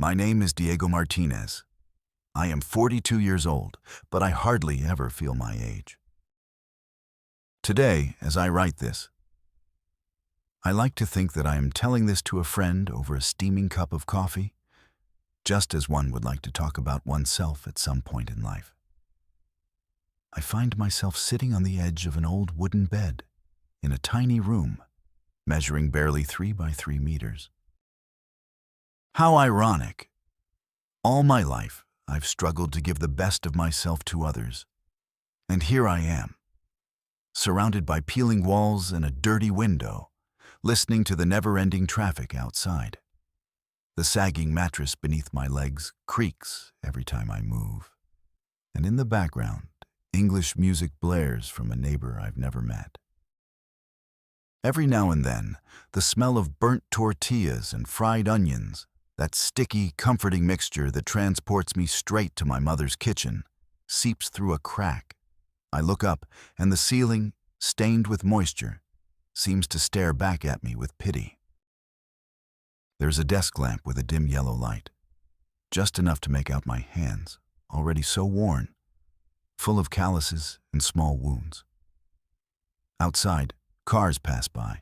My name is Diego Martinez. I am 42 years old, but I hardly ever feel my age. Today, as I write this, I like to think that I am telling this to a friend over a steaming cup of coffee, just as one would like to talk about oneself at some point in life. I find myself sitting on the edge of an old wooden bed in a tiny room, measuring barely 3 by 3 meters. How ironic! All my life, I've struggled to give the best of myself to others. And here I am, surrounded by peeling walls and a dirty window, listening to the never-ending traffic outside. The sagging mattress beneath my legs creaks every time I move. And in the background, English music blares from a neighbor I've never met. Every now and then, the smell of burnt tortillas and fried onions, that sticky, comforting mixture that transports me straight to my mother's kitchen, seeps through a crack. I look up, and the ceiling, stained with moisture, seems to stare back at me with pity. There's a desk lamp with a dim yellow light, just enough to make out my hands, already so worn, full of calluses and small wounds. Outside, cars pass by,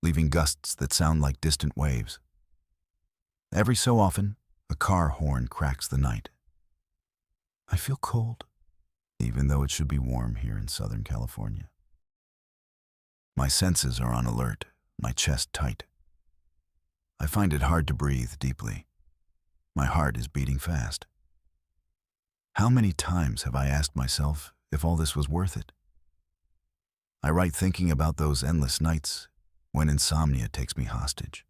leaving gusts that sound like distant waves. Every so often, a car horn cracks the night. I feel cold, even though it should be warm here in Southern California. My senses are on alert, my chest tight. I find it hard to breathe deeply. My heart is beating fast. How many times have I asked myself if all this was worth it? I write thinking about those endless nights when insomnia takes me hostage.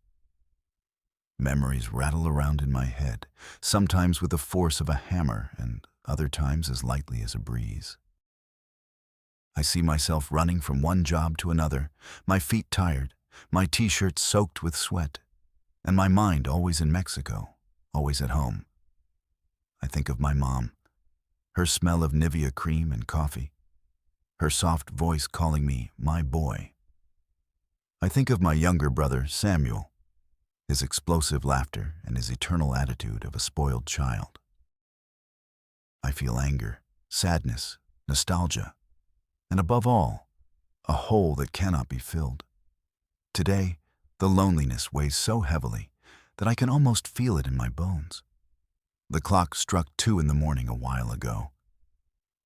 Memories rattle around in my head, sometimes with the force of a hammer and other times as lightly as a breeze. I see myself running from one job to another, my feet tired, my t-shirt soaked with sweat, and my mind always in Mexico, always at home. I think of my mom, her smell of Nivea cream and coffee, her soft voice calling me my boy. I think of my younger brother, Samuel, his explosive laughter and his eternal attitude of a spoiled child. I feel anger, sadness, nostalgia, and above all, a hole that cannot be filled. Today, the loneliness weighs so heavily that I can almost feel it in my bones. The clock struck 2 in the morning a while ago,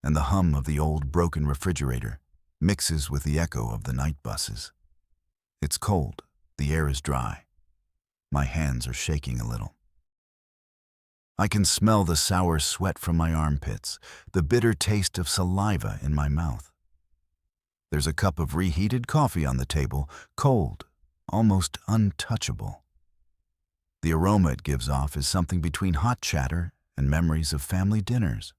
and the hum of the old broken refrigerator mixes with the echo of the night buses. It's cold, the air is dry. My hands are shaking a little. I can smell the sour sweat from my armpits, the bitter taste of saliva in my mouth. There's a cup of reheated coffee on the table, cold, almost untouchable. The aroma it gives off is something between hot chatter and memories of family dinners.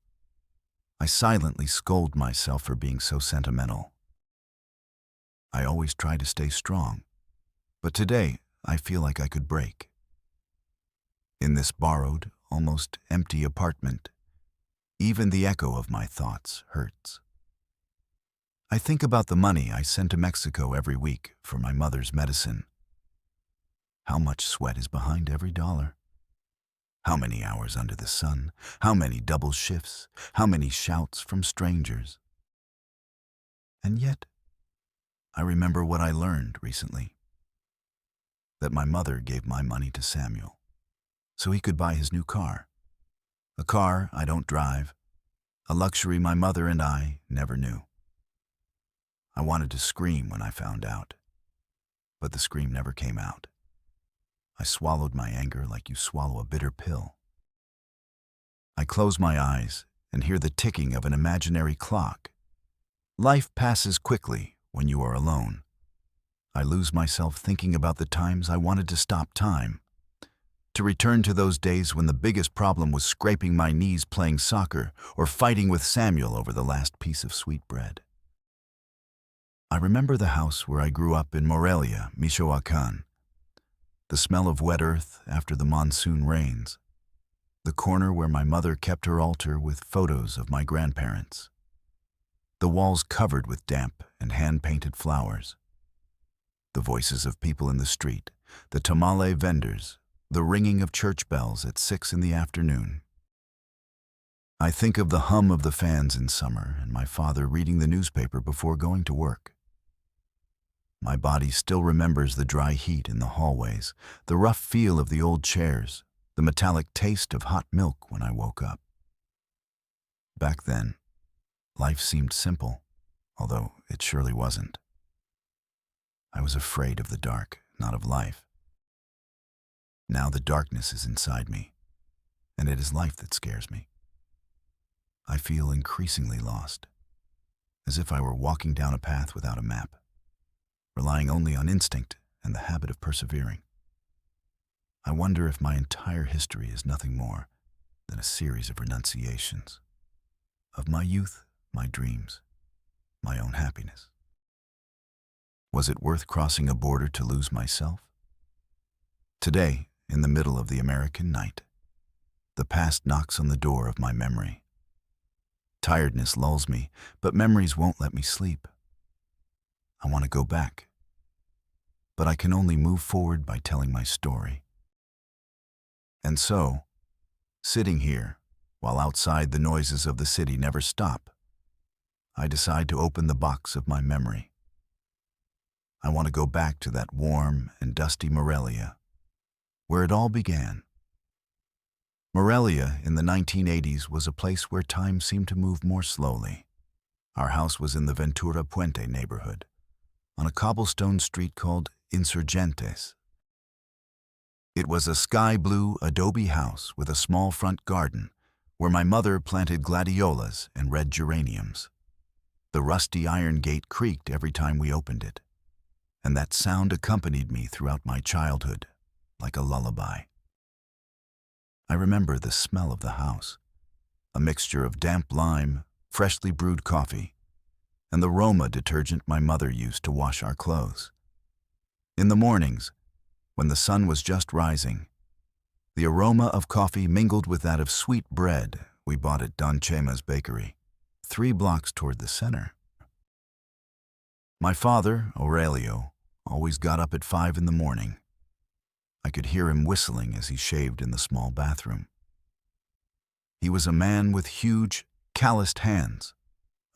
I silently scold myself for being so sentimental. I always try to stay strong, but today I feel like I could break. In this borrowed, almost empty apartment, even the echo of my thoughts hurts. I think about the money I send to Mexico every week for my mother's medicine. How much sweat is behind every dollar? How many hours under the sun? How many double shifts? How many shouts from strangers? And yet, I remember what I learned recently. That my mother gave my money to Samuel so he could buy his new car. A car I don't drive, a luxury my mother and I never knew. I wanted to scream when I found out, but the scream never came out. I swallowed my anger like you swallow a bitter pill. I close my eyes and hear the ticking of an imaginary clock. Life passes quickly when you are alone. I lose myself thinking about the times I wanted to stop time, to return to those days when the biggest problem was scraping my knees playing soccer or fighting with Samuel over the last piece of sweet bread. I remember the house where I grew up in Morelia, Michoacán, the smell of wet earth after the monsoon rains, the corner where my mother kept her altar with photos of my grandparents, the walls covered with damp and hand-painted flowers, the voices of people in the street, the tamale vendors, the ringing of church bells at 6 in the afternoon. I think of the hum of the fans in summer and my father reading the newspaper before going to work. My body still remembers the dry heat in the hallways, the rough feel of the old chairs, the metallic taste of hot milk when I woke up. Back then, life seemed simple, although it surely wasn't. I was afraid of the dark, not of life. Now the darkness is inside me, and it is life that scares me. I feel increasingly lost, as if I were walking down a path without a map, relying only on instinct and the habit of persevering. I wonder if my entire history is nothing more than a series of renunciations, of my youth, my dreams, my own happiness. Was it worth crossing a border to lose myself? Today, in the middle of the American night, the past knocks on the door of my memory. Tiredness lulls me, but memories won't let me sleep. I want to go back, but I can only move forward by telling my story. And so, sitting here, while outside the noises of the city never stop, I decide to open the box of my memory. I want to go back to that warm and dusty Morelia, where it all began. Morelia in the 1980s was a place where time seemed to move more slowly. Our house was in the Ventura Puente neighborhood, on a cobblestone street called Insurgentes. It was a sky-blue adobe house with a small front garden where my mother planted gladiolas and red geraniums. The rusty iron gate creaked every time we opened it, and that sound accompanied me throughout my childhood like a lullaby. I remember the smell of the house, a mixture of damp lime, freshly brewed coffee, and the Roma detergent my mother used to wash our clothes. In the mornings, when the sun was just rising, the aroma of coffee mingled with that of sweet bread we bought at Don Chema's bakery, 3 blocks toward the center. My father, Aurelio, always got up at 5 in the morning. I could hear him whistling as he shaved in the small bathroom. He was a man with huge, calloused hands,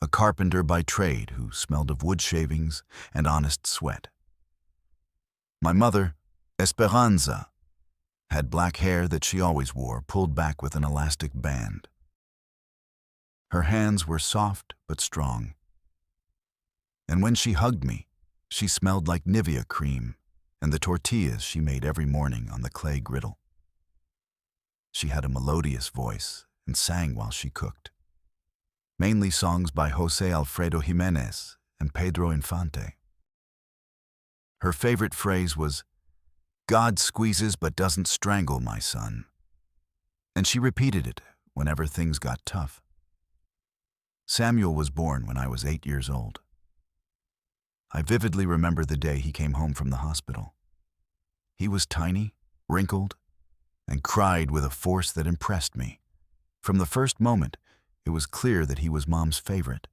a carpenter by trade who smelled of wood shavings and honest sweat. My mother, Esperanza, had black hair that she always wore, pulled back with an elastic band. Her hands were soft but strong, and when she hugged me, she smelled like Nivea cream and the tortillas she made every morning on the clay griddle. She had a melodious voice and sang while she cooked, mainly songs by José Alfredo Jiménez and Pedro Infante. Her favorite phrase was, "God squeezes but doesn't strangle, my son," and she repeated it whenever things got tough. Samuel was born when I was 8 years old. I vividly remember the day he came home from the hospital. He was tiny, wrinkled, and cried with a force that impressed me. From the first moment, it was clear that he was Mom's favorite.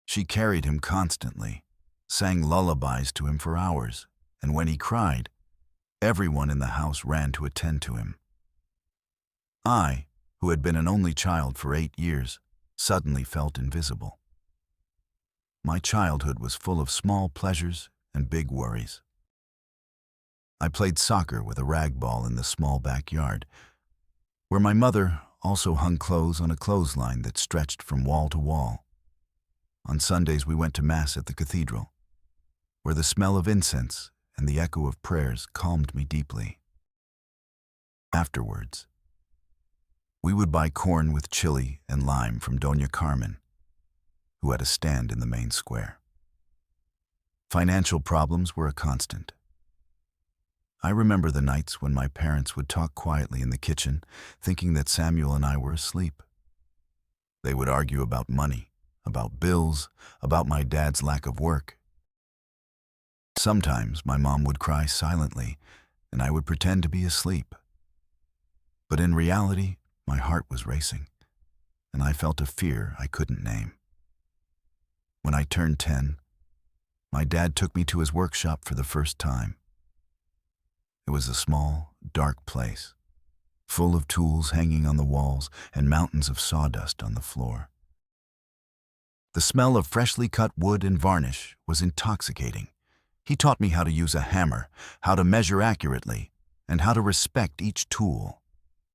She carried him constantly, sang lullabies to him for hours, and when he cried, everyone in the house ran to attend to him. I, who had been an only child for 8 years, suddenly felt invisible. My childhood was full of small pleasures and big worries. I played soccer with a rag ball in the small backyard, where my mother also hung clothes on a clothesline that stretched from wall to wall. On Sundays we went to Mass at the cathedral, where the smell of incense and the echo of prayers calmed me deeply. Afterwards, we would buy corn with chili and lime from Doña Carmen, who had a stand in the main square. Financial problems were a constant. I remember the nights when my parents would talk quietly in the kitchen, thinking that Samuel and I were asleep. They would argue about money, about bills, about my dad's lack of work. Sometimes my mom would cry silently, and I would pretend to be asleep. But in reality, my heart was racing, and I felt a fear I couldn't name. When I turned 10, my dad took me to his workshop for the first time. It was a small, dark place, full of tools hanging on the walls and mountains of sawdust on the floor. The smell of freshly cut wood and varnish was intoxicating. He taught me how to use a hammer, how to measure accurately, and how to respect each tool.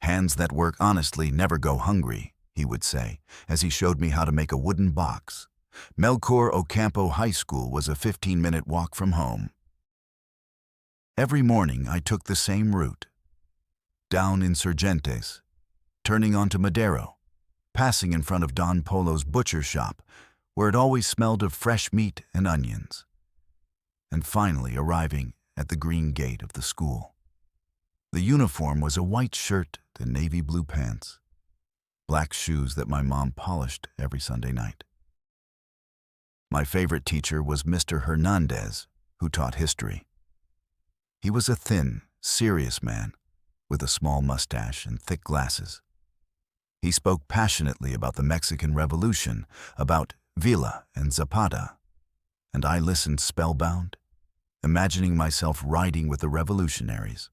"Hands that work honestly never go hungry," he would say, as he showed me how to make a wooden box. Melchor Ocampo High School was a 15-minute walk from home. Every morning I took the same route, down Insurgentes, turning onto Madero, passing in front of Don Polo's butcher shop, where it always smelled of fresh meat and onions, and finally arriving at the green gate of the school. The uniform was a white shirt and navy blue pants, black shoes that my mom polished every Sunday night. My favorite teacher was Mr. Hernandez, who taught history. He was a thin, serious man with a small mustache and thick glasses. He spoke passionately about the Mexican Revolution, about Villa and Zapata, and I listened spellbound, imagining myself riding with the revolutionaries.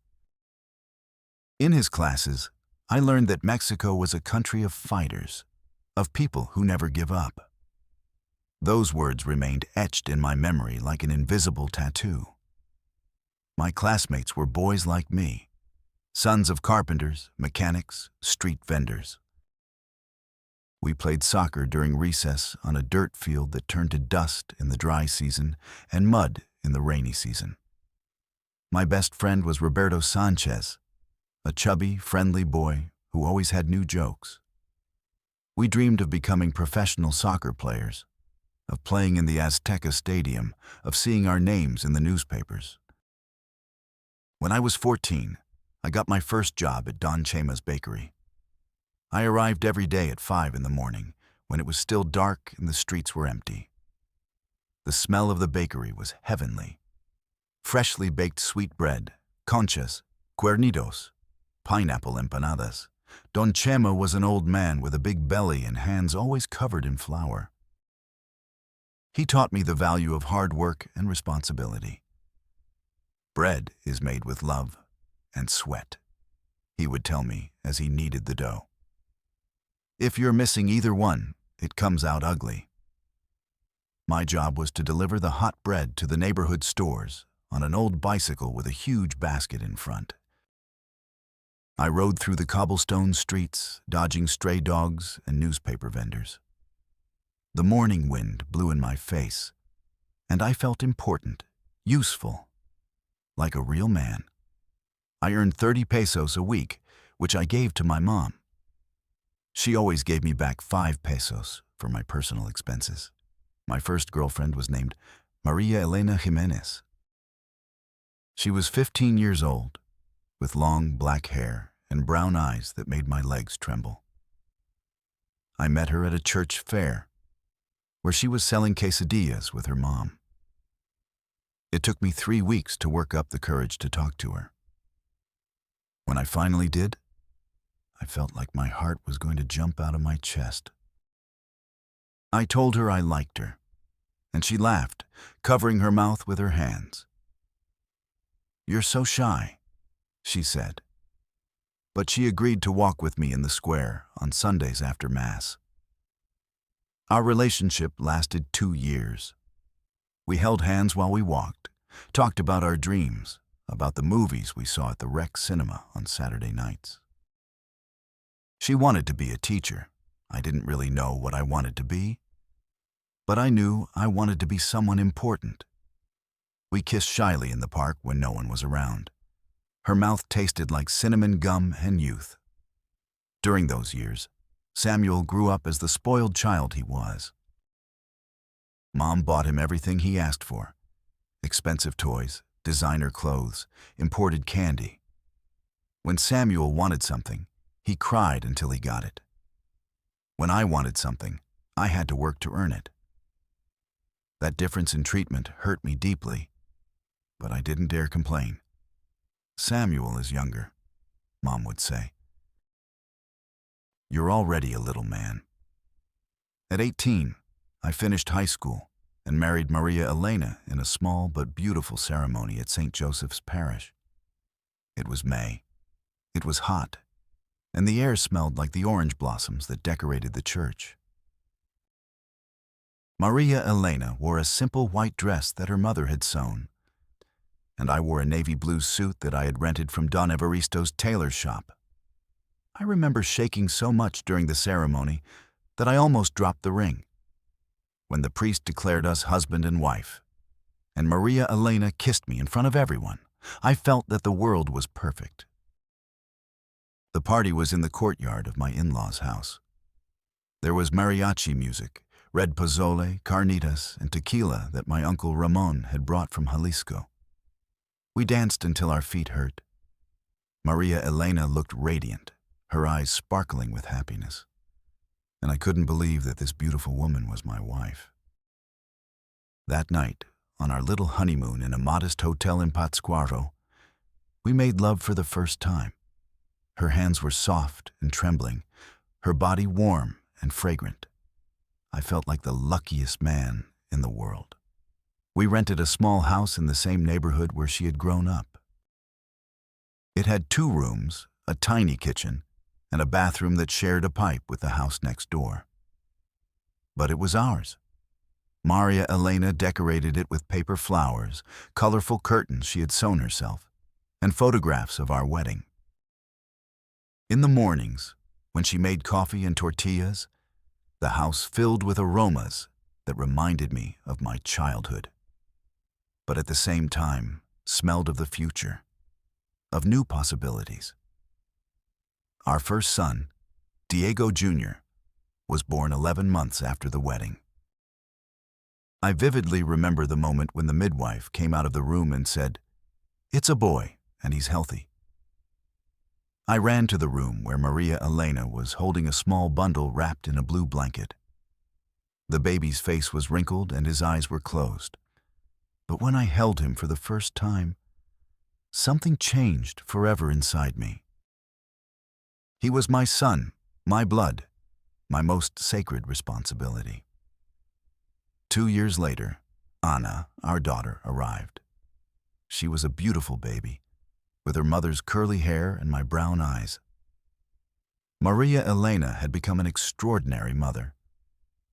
In his classes, I learned that Mexico was a country of fighters, of people who never give up. Those words remained etched in my memory like an invisible tattoo. My classmates were boys like me, sons of carpenters, mechanics, street vendors. We played soccer during recess on a dirt field that turned to dust in the dry season and mud in the rainy season. My best friend was Roberto Sanchez, a chubby, friendly boy who always had new jokes. We dreamed of becoming professional soccer players, of playing in the Azteca Stadium, of seeing our names in the newspapers. When I was 14, I got my first job at Don Chema's bakery. I arrived every day at 5 in the morning, when it was still dark and the streets were empty. The smell of the bakery was heavenly. Freshly baked sweet bread, conchas, cuernitos, pineapple empanadas. Don Chema was an old man with a big belly and hands always covered in flour. He taught me the value of hard work and responsibility. "Bread is made with love and sweat," he would tell me as he kneaded the dough. "If you're missing either one, it comes out ugly." My job was to deliver the hot bread to the neighborhood stores on an old bicycle with a huge basket in front. I rode through the cobblestone streets, dodging stray dogs and newspaper vendors. The morning wind blew in my face, and I felt important, useful, like a real man. I earned 30 pesos a week, which I gave to my mom. She always gave me back 5 pesos for my personal expenses. My first girlfriend was named Maria Elena Jimenez. She was 15 years old, with long black hair and brown eyes that made my legs tremble. I met her at a church fair, where she was selling quesadillas with her mom. It took me 3 weeks to work up the courage to talk to her. When I finally did, I felt like my heart was going to jump out of my chest. I told her I liked her, and she laughed, covering her mouth with her hands. "You're so shy," she said. But she agreed to walk with me in the square on Sundays after Mass. Our relationship lasted 2 years. We held hands while we walked, talked about our dreams, about the movies we saw at the Rec Cinema on Saturday nights. She wanted to be a teacher. I didn't really know what I wanted to be, but I knew I wanted to be someone important. We kissed shyly in the park when no one was around. Her mouth tasted like cinnamon gum and youth. During those years, Samuel grew up as the spoiled child he was. Mom bought him everything he asked for: expensive toys, designer clothes, imported candy. When Samuel wanted something, he cried until he got it. When I wanted something, I had to work to earn it. That difference in treatment hurt me deeply, but I didn't dare complain. "Samuel is younger," Mom would say. "You're already a little man." At 18, I finished high school and married Maria Elena in a small but beautiful ceremony at St. Joseph's Parish. It was May. It was hot, and the air smelled like the orange blossoms that decorated the church. Maria Elena wore a simple white dress that her mother had sewn, and I wore a navy blue suit that I had rented from Don Evaristo's tailor shop. I remember shaking so much during the ceremony that I almost dropped the ring. When the priest declared us husband and wife, and Maria Elena kissed me in front of everyone, I felt that the world was perfect. The party was in the courtyard of my in-laws' house. There was mariachi music, red pozole, carnitas, and tequila that my uncle Ramon had brought from Jalisco. We danced until our feet hurt. Maria Elena looked radiant, her eyes sparkling with happiness, and I couldn't believe that this beautiful woman was my wife. That night, on our little honeymoon in a modest hotel in Pátzcuaro, we made love for the first time. Her hands were soft and trembling, her body warm and fragrant. I felt like the luckiest man in the world. We rented a small house in the same neighborhood where she had grown up. It had 2 rooms, a tiny kitchen, and a bathroom that shared a pipe with the house next door. But it was ours. Maria Elena decorated it with paper flowers, colorful curtains she had sewn herself, and photographs of our wedding. In the mornings, when she made coffee and tortillas, the house filled with aromas that reminded me of my childhood, but at the same time smelled of the future, of new possibilities. Our first son, Diego Jr., was born 11 months after the wedding. I vividly remember the moment when the midwife came out of the room and said, "It's a boy, and he's healthy." I ran to the room where Maria Elena was holding a small bundle wrapped in a blue blanket. The baby's face was wrinkled and his eyes were closed. But when I held him for the first time, something changed forever inside me. He was my son, my blood, my most sacred responsibility. 2 years later, Anna, our daughter, arrived. She was a beautiful baby, with her mother's curly hair and my brown eyes. Maria Elena had become an extraordinary mother.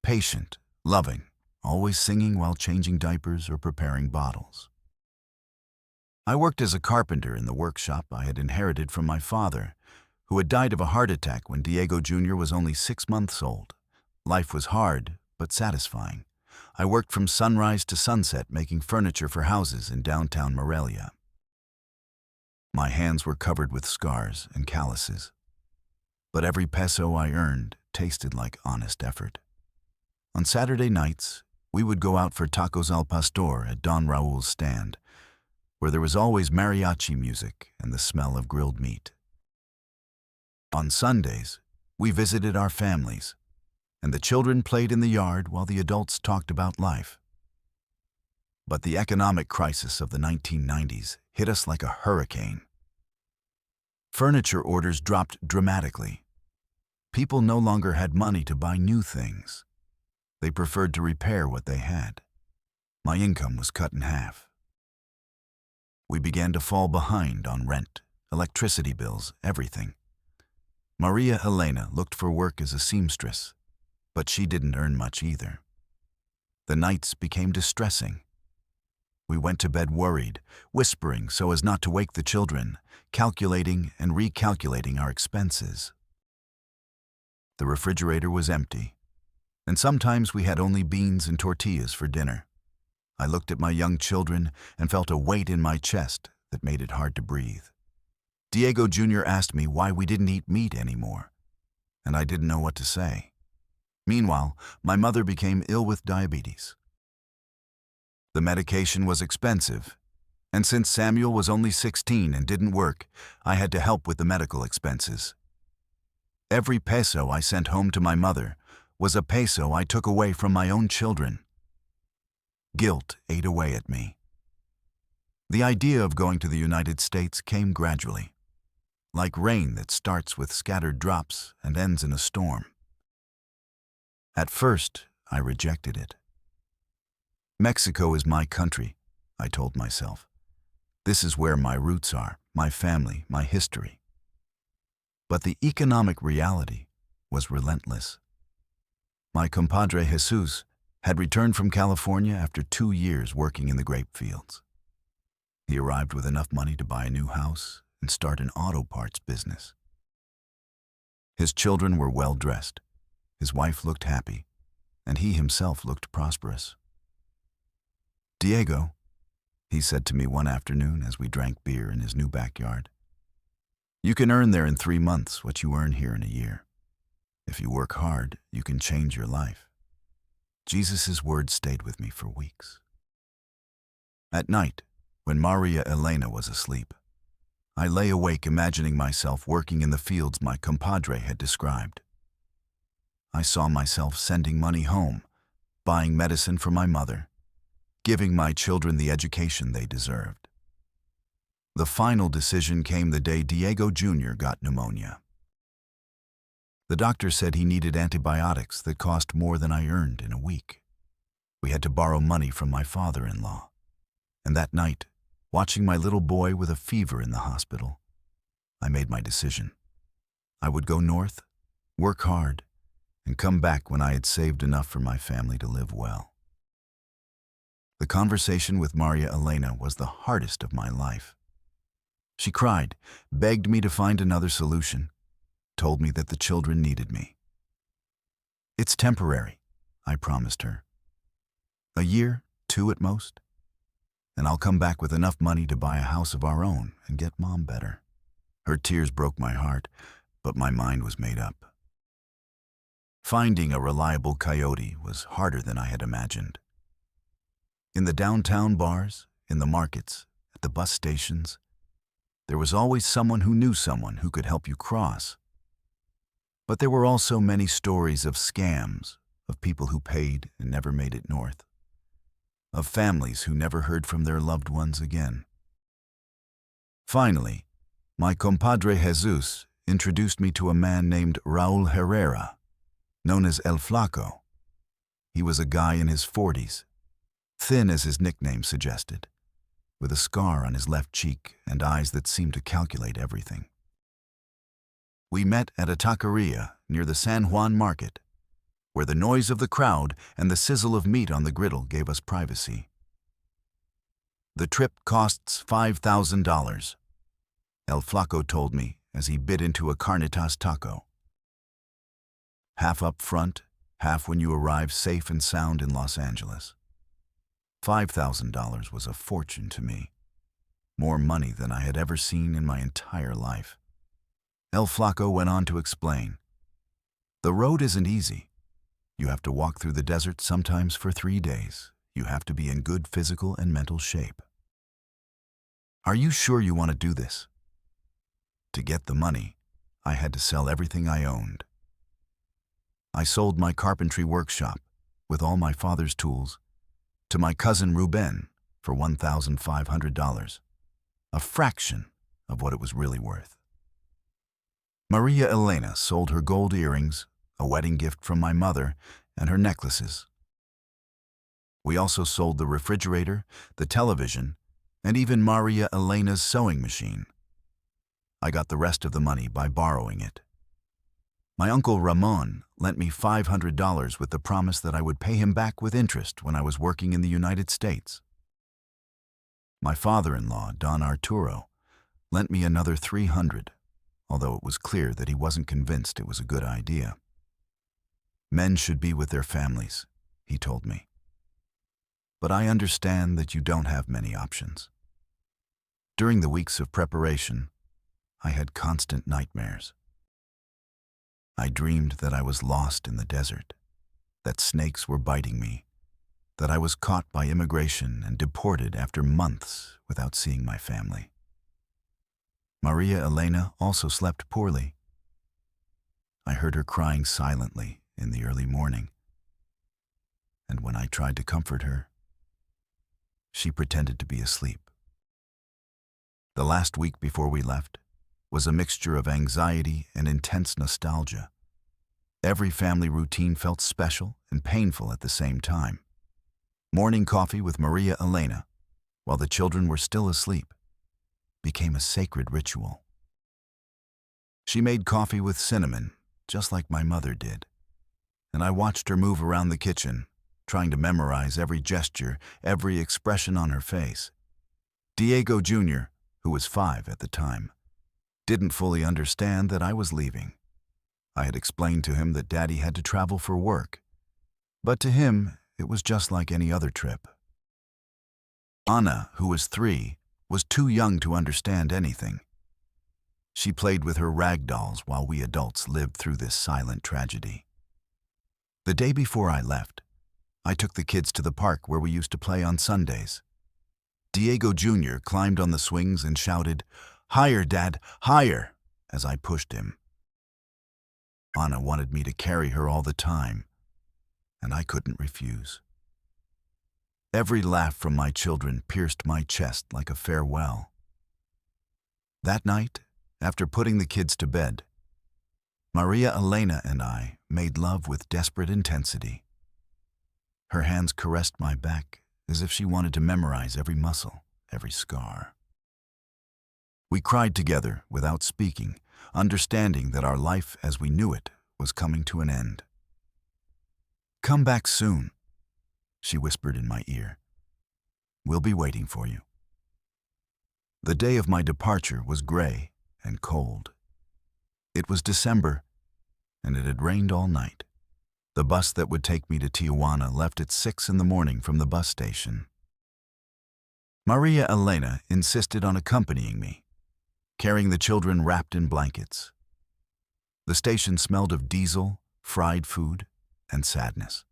Patient, loving, always singing while changing diapers or preparing bottles. I worked as a carpenter in the workshop I had inherited from my father, who had died of a heart attack when Diego Jr. was only 6 months old. Life was hard, but satisfying. I worked from sunrise to sunset making furniture for houses in downtown Morelia. My hands were covered with scars and calluses, but every peso I earned tasted like honest effort. On Saturday nights, we would go out for tacos al pastor at Don Raul's stand, where there was always mariachi music and the smell of grilled meat. On Sundays, we visited our families, and the children played in the yard while the adults talked about life. But the economic crisis of the 1990s hit us like a hurricane. Furniture orders dropped dramatically. People no longer had money to buy new things. They preferred to repair what they had. My income was cut in half. We began to fall behind on rent, electricity bills, everything. Maria Elena looked for work as a seamstress, but she didn't earn much either. The nights became distressing. We went to bed worried, whispering so as not to wake the children, calculating and recalculating our expenses. The refrigerator was empty, and sometimes we had only beans and tortillas for dinner. I looked at my young children and felt a weight in my chest that made it hard to breathe. Diego Jr. asked me why we didn't eat meat anymore, and I didn't know what to say. Meanwhile, my mother became ill with diabetes. The medication was expensive, and since Samuel was only 16 and didn't work, I had to help with the medical expenses. Every peso I sent home to my mother was a peso I took away from my own children. Guilt ate away at me. The idea of going to the United States came gradually, like rain that starts with scattered drops and ends in a storm. At first, I rejected it. Mexico is my country, I told myself. This is where my roots are, my family, my history. But the economic reality was relentless. My compadre Jesus had returned from California after 2 years working in the grape fields. He arrived with enough money to buy a new house and start an auto parts business. His children were well dressed, his wife looked happy, and he himself looked prosperous. "Diego," he said to me one afternoon as we drank beer in his new backyard, "you can earn there in 3 months what you earn here in a year. If you work hard, you can change your life." Jesus' words stayed with me for weeks. At night, when Maria Elena was asleep, I lay awake imagining myself working in the fields my compadre had described. I saw myself sending money home, buying medicine for my mother, giving my children the education they deserved. The final decision came the day Diego Jr. got pneumonia. The doctor said he needed antibiotics that cost more than I earned in a week. We had to borrow money from my father-in-law. And that night, watching my little boy with a fever in the hospital, I made my decision. I would go north, work hard, and come back when I had saved enough for my family to live well. The conversation with Maria Elena was the hardest of my life. She cried, begged me to find another solution, told me that the children needed me. "It's temporary," I promised her. "A year, 2 at most, and I'll come back with enough money to buy a house of our own and get Mom better." Her tears broke my heart, but my mind was made up. Finding a reliable coyote was harder than I had imagined. In the downtown bars, in the markets, at the bus stations, there was always someone who knew someone who could help you cross. But there were also many stories of scams, of people who paid and never made it north, of families who never heard from their loved ones again. Finally, my compadre Jesus introduced me to a man named Raul Herrera, known as El Flaco. He was a guy in his 40s, thin as his nickname suggested, with a scar on his left cheek and eyes that seemed to calculate everything. We met at a taqueria near the San Juan market, where the noise of the crowd and the sizzle of meat on the griddle gave us privacy. "The trip costs $5,000, El Flaco told me as he bit into a carnitas taco. "Half up front, half when you arrive safe and sound in Los Angeles." $5,000 was a fortune to me, more money than I had ever seen in my entire life. El Flaco went on to explain, "The road isn't easy. You have to walk through the desert sometimes for 3 days. You have to be in good physical and mental shape. Are you sure you want to do this?" To get the money, I had to sell everything I owned. I sold my carpentry workshop, with all my father's tools, to my cousin Ruben for $1,500, a fraction of what it was really worth. Maria Elena sold her gold earrings, a wedding gift from my mother, and her necklaces. We also sold the refrigerator, the television, and even Maria Elena's sewing machine. I got the rest of the money by borrowing it. My uncle Ramon lent me $500 with the promise that I would pay him back with interest when I was working in the United States. My father-in-law, Don Arturo, lent me another $300, although it was clear that he wasn't convinced it was a good idea. "Men should be with their families," he told me. "But I understand that you don't have many options." During the weeks of preparation, I had constant nightmares. I dreamed that I was lost in the desert, that snakes were biting me, that I was caught by immigration and deported after months without seeing my family. Maria Elena also slept poorly. I heard her crying silently in the early morning, and when I tried to comfort her, she pretended to be asleep. The last week before we left was a mixture of anxiety and intense nostalgia. Every family routine felt special and painful at the same time. Morning coffee with Maria Elena, while the children were still asleep, became a sacred ritual. She made coffee with cinnamon, just like my mother did, and I watched her move around the kitchen, trying to memorize every gesture, every expression on her face. Diego Jr., who was 5 at the time, didn't fully understand that I was leaving. I had explained to him that Daddy had to travel for work, but to him, it was just like any other trip. Anna, who was 3, was too young to understand anything. She played with her rag dolls while we adults lived through this silent tragedy. The day before I left, I took the kids to the park where we used to play on Sundays. Diego Jr. climbed on the swings and shouted, "Higher, Dad, higher," as I pushed him. Anna wanted me to carry her all the time, and I couldn't refuse. Every laugh from my children pierced my chest like a farewell. That night, after putting the kids to bed, Maria Elena and I made love with desperate intensity. Her hands caressed my back as if she wanted to memorize every muscle, every scar. We cried together without speaking, understanding that our life as we knew it was coming to an end. "Come back soon," she whispered in my ear. "We'll be waiting for you." The day of my departure was gray and cold. It was December, and it had rained all night. The bus that would take me to Tijuana left at 6 in the morning from the bus station. Maria Elena insisted on accompanying me, carrying the children wrapped in blankets. The station smelled of diesel, fried food, and sadness.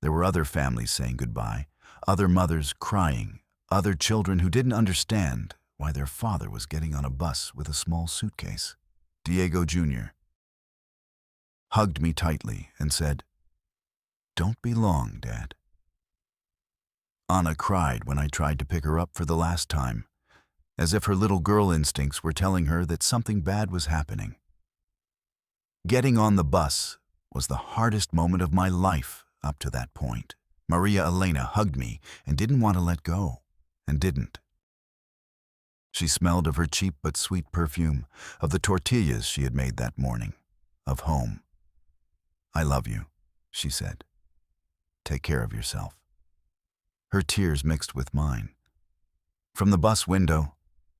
There were other families saying goodbye, other mothers crying, other children who didn't understand why their father was getting on a bus with a small suitcase. Diego Jr. hugged me tightly and said, "Don't be long, Dad." Anna cried when I tried to pick her up for the last time, as if her little girl instincts were telling her that something bad was happening. Getting on the bus was the hardest moment of my life up to that point. Maria Elena hugged me and didn't want to let go, and didn't. She smelled of her cheap but sweet perfume, of the tortillas she had made that morning, of home. "I love you," she said. "Take care of yourself." Her tears mixed with mine. From the bus window,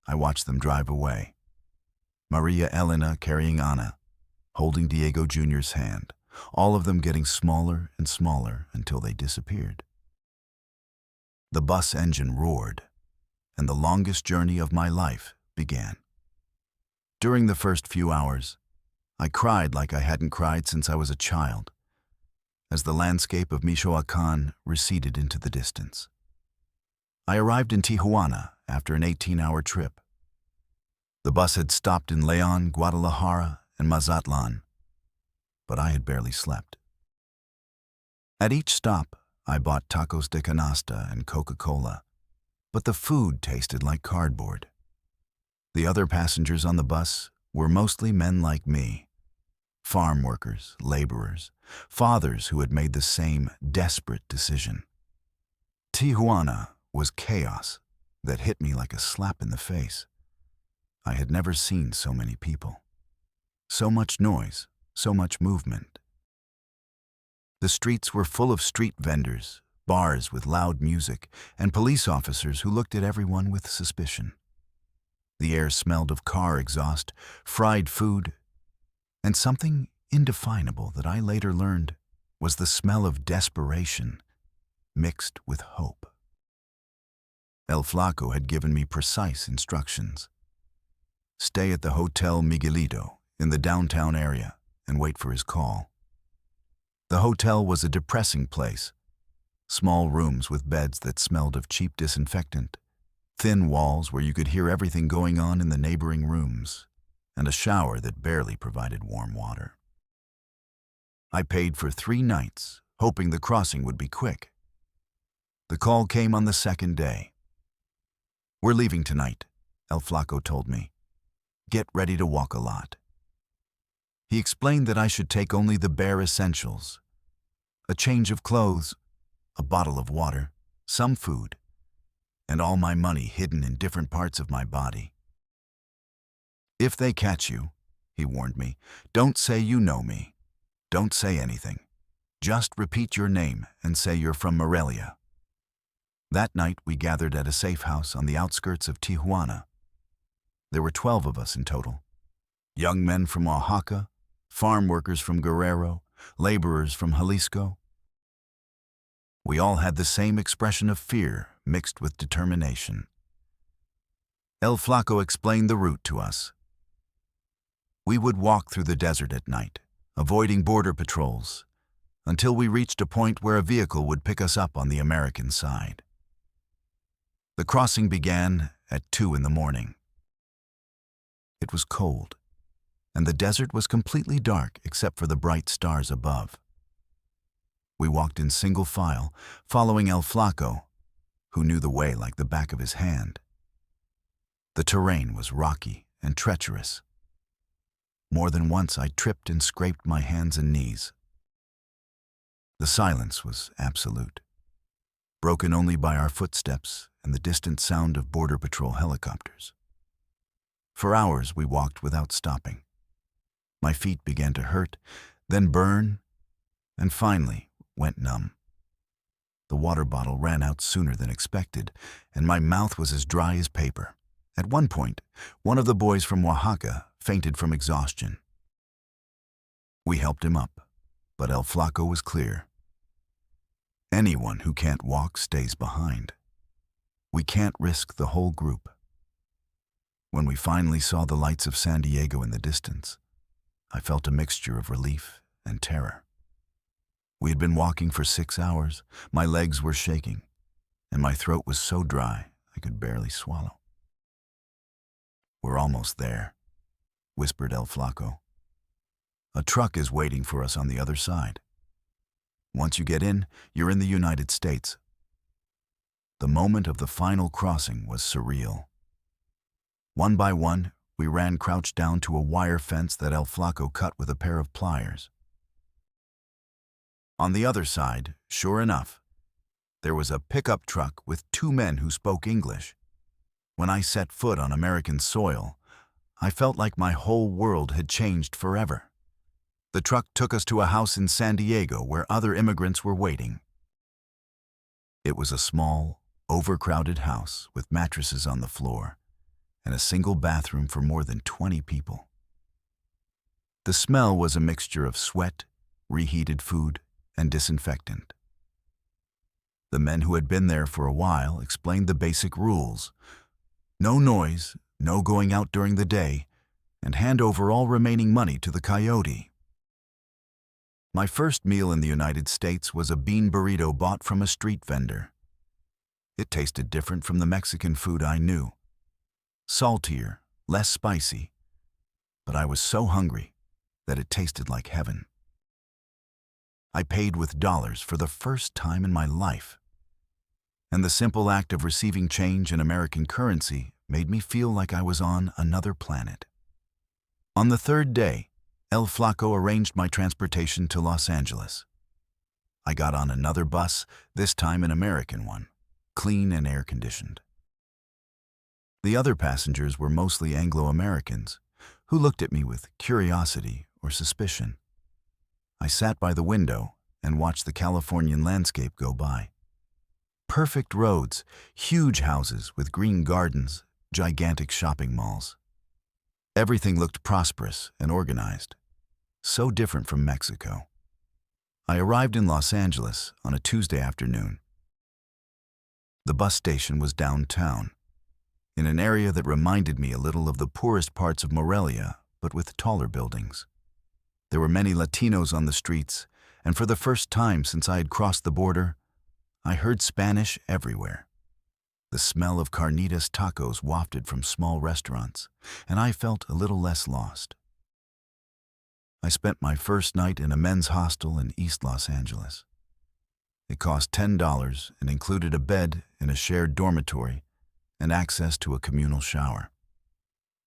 I watched them drive away. Maria Elena carrying Anna, holding Diego Jr.'s hand, all of them getting smaller and smaller until they disappeared. The bus engine roared, and the longest journey of my life began. During the first few hours, I cried like I hadn't cried since I was a child, as the landscape of Michoacán receded into the distance. I arrived in Tijuana after an 18-hour trip. The bus had stopped in León, Guadalajara, and Mazatlan, but I had barely slept. At each stop, I bought tacos de canasta and Coca-Cola, but the food tasted like cardboard. The other passengers on the bus were mostly men like me, farm workers, laborers, fathers who had made the same desperate decision. Tijuana was chaos that hit me like a slap in the face. I had never seen so many people. So much noise, so much movement. The streets were full of street vendors, bars with loud music, and police officers who looked at everyone with suspicion. The air smelled of car exhaust, fried food, and something indefinable that I later learned was the smell of desperation mixed with hope. El Flaco had given me precise instructions. Stay at the Hotel Miguelito in the downtown area and wait for his call. The hotel was a depressing place. Small rooms with beds that smelled of cheap disinfectant, thin walls where you could hear everything going on in the neighboring rooms, and a shower that barely provided warm water. I paid for 3 nights, hoping the crossing would be quick. The call came on the second day. "We're leaving tonight," El Flaco told me. "Get ready to walk a lot." He explained that I should take only the bare essentials: a change of clothes, a bottle of water, some food, and all my money hidden in different parts of my body. "If they catch you," he warned me, "don't say you know me. Don't say anything. Just repeat your name and say you're from Morelia." That night, we gathered at a safe house on the outskirts of Tijuana. There were 12 of us in total. Young men from Oaxaca, farm workers from Guerrero, laborers from Jalisco. We all had the same expression of fear mixed with determination. El Flaco explained the route to us. We would walk through the desert at night, avoiding border patrols, until we reached a point where a vehicle would pick us up on the American side. The crossing began at 2 in the morning. It was cold, and the desert was completely dark except for the bright stars above. We walked in single file, following El Flaco, who knew the way like the back of his hand. The terrain was rocky and treacherous. More than once I tripped and scraped my hands and knees. The silence was absolute, broken only by our footsteps and the distant sound of Border Patrol helicopters. For hours we walked without stopping. My feet began to hurt, then burn, and finally went numb. The water bottle ran out sooner than expected, and my mouth was as dry as paper. At one point, one of the boys from Oaxaca fainted from exhaustion. We helped him up, but El Flaco was clear. Anyone who can't walk stays behind. We can't risk the whole group. When we finally saw the lights of San Diego in the distance, I felt a mixture of relief and terror. We had been walking for 6 hours, my legs were shaking, and my throat was so dry I could barely swallow. "We're almost there," whispered El Flaco. "A truck is waiting for us on the other side. Once you get in, you're in the United States." The moment of the final crossing was surreal. One by one, we ran crouched down to a wire fence that El Flaco cut with a pair of pliers. On the other side, sure enough, there was a pickup truck with 2 men who spoke English. When I set foot on American soil, I felt like my whole world had changed forever. The truck took us to a house in San Diego where other immigrants were waiting. It was a small, overcrowded house with mattresses on the floor and a single bathroom for more than 20 people. The smell was a mixture of sweat, reheated food, and disinfectant. The men who had been there for a while explained the basic rules. No noise, no going out during the day, and hand over all remaining money to the coyote. My first meal in the United States was a bean burrito bought from a street vendor. It tasted different from the Mexican food I knew. Saltier, less spicy, but I was so hungry that it tasted like heaven. I paid with dollars for the first time in my life, and the simple act of receiving change in American currency made me feel like I was on another planet. On the 3rd day, El Flaco arranged my transportation to Los Angeles. I got on another bus, this time an American one, clean and air-conditioned. The other passengers were mostly Anglo-Americans, who looked at me with curiosity or suspicion. I sat by the window and watched the Californian landscape go by. Perfect roads, huge houses with green gardens, gigantic shopping malls. Everything looked prosperous and organized, so different from Mexico. I arrived in Los Angeles on a Tuesday afternoon. The bus station was downtown, in an area that reminded me a little of the poorest parts of Morelia, but with taller buildings. There were many Latinos on the streets, and for the first time since I had crossed the border, I heard Spanish everywhere. The smell of carnitas tacos wafted from small restaurants, and I felt a little less lost. I spent my first night in a men's hostel in East Los Angeles. It cost $10 and included a bed in a shared dormitory and access to a communal shower.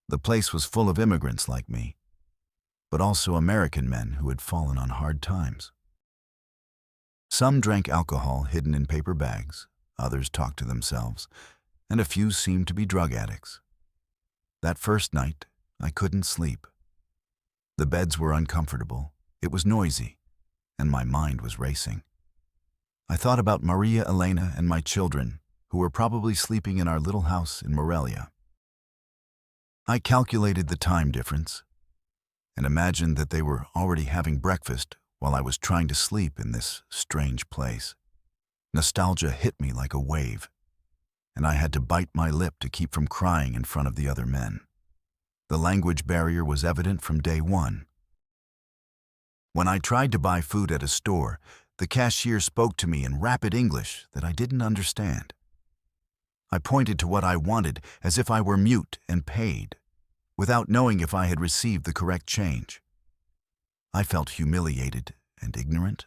The place was full of immigrants like me, but also American men who had fallen on hard times. Some drank alcohol hidden in paper bags, others talked to themselves, and a few seemed to be drug addicts. That first night, I couldn't sleep. The beds were uncomfortable, it was noisy, and my mind was racing. I thought about Maria Elena and my children, who were probably sleeping in our little house in Morelia. I calculated the time difference and imagined that they were already having breakfast while I was trying to sleep in this strange place. Nostalgia hit me like a wave, and I had to bite my lip to keep from crying in front of the other men. The language barrier was evident from day one. When I tried to buy food at a store, the cashier spoke to me in rapid English that I didn't understand. I pointed to what I wanted as if I were mute and paid, without knowing if I had received the correct change. I felt humiliated and ignorant,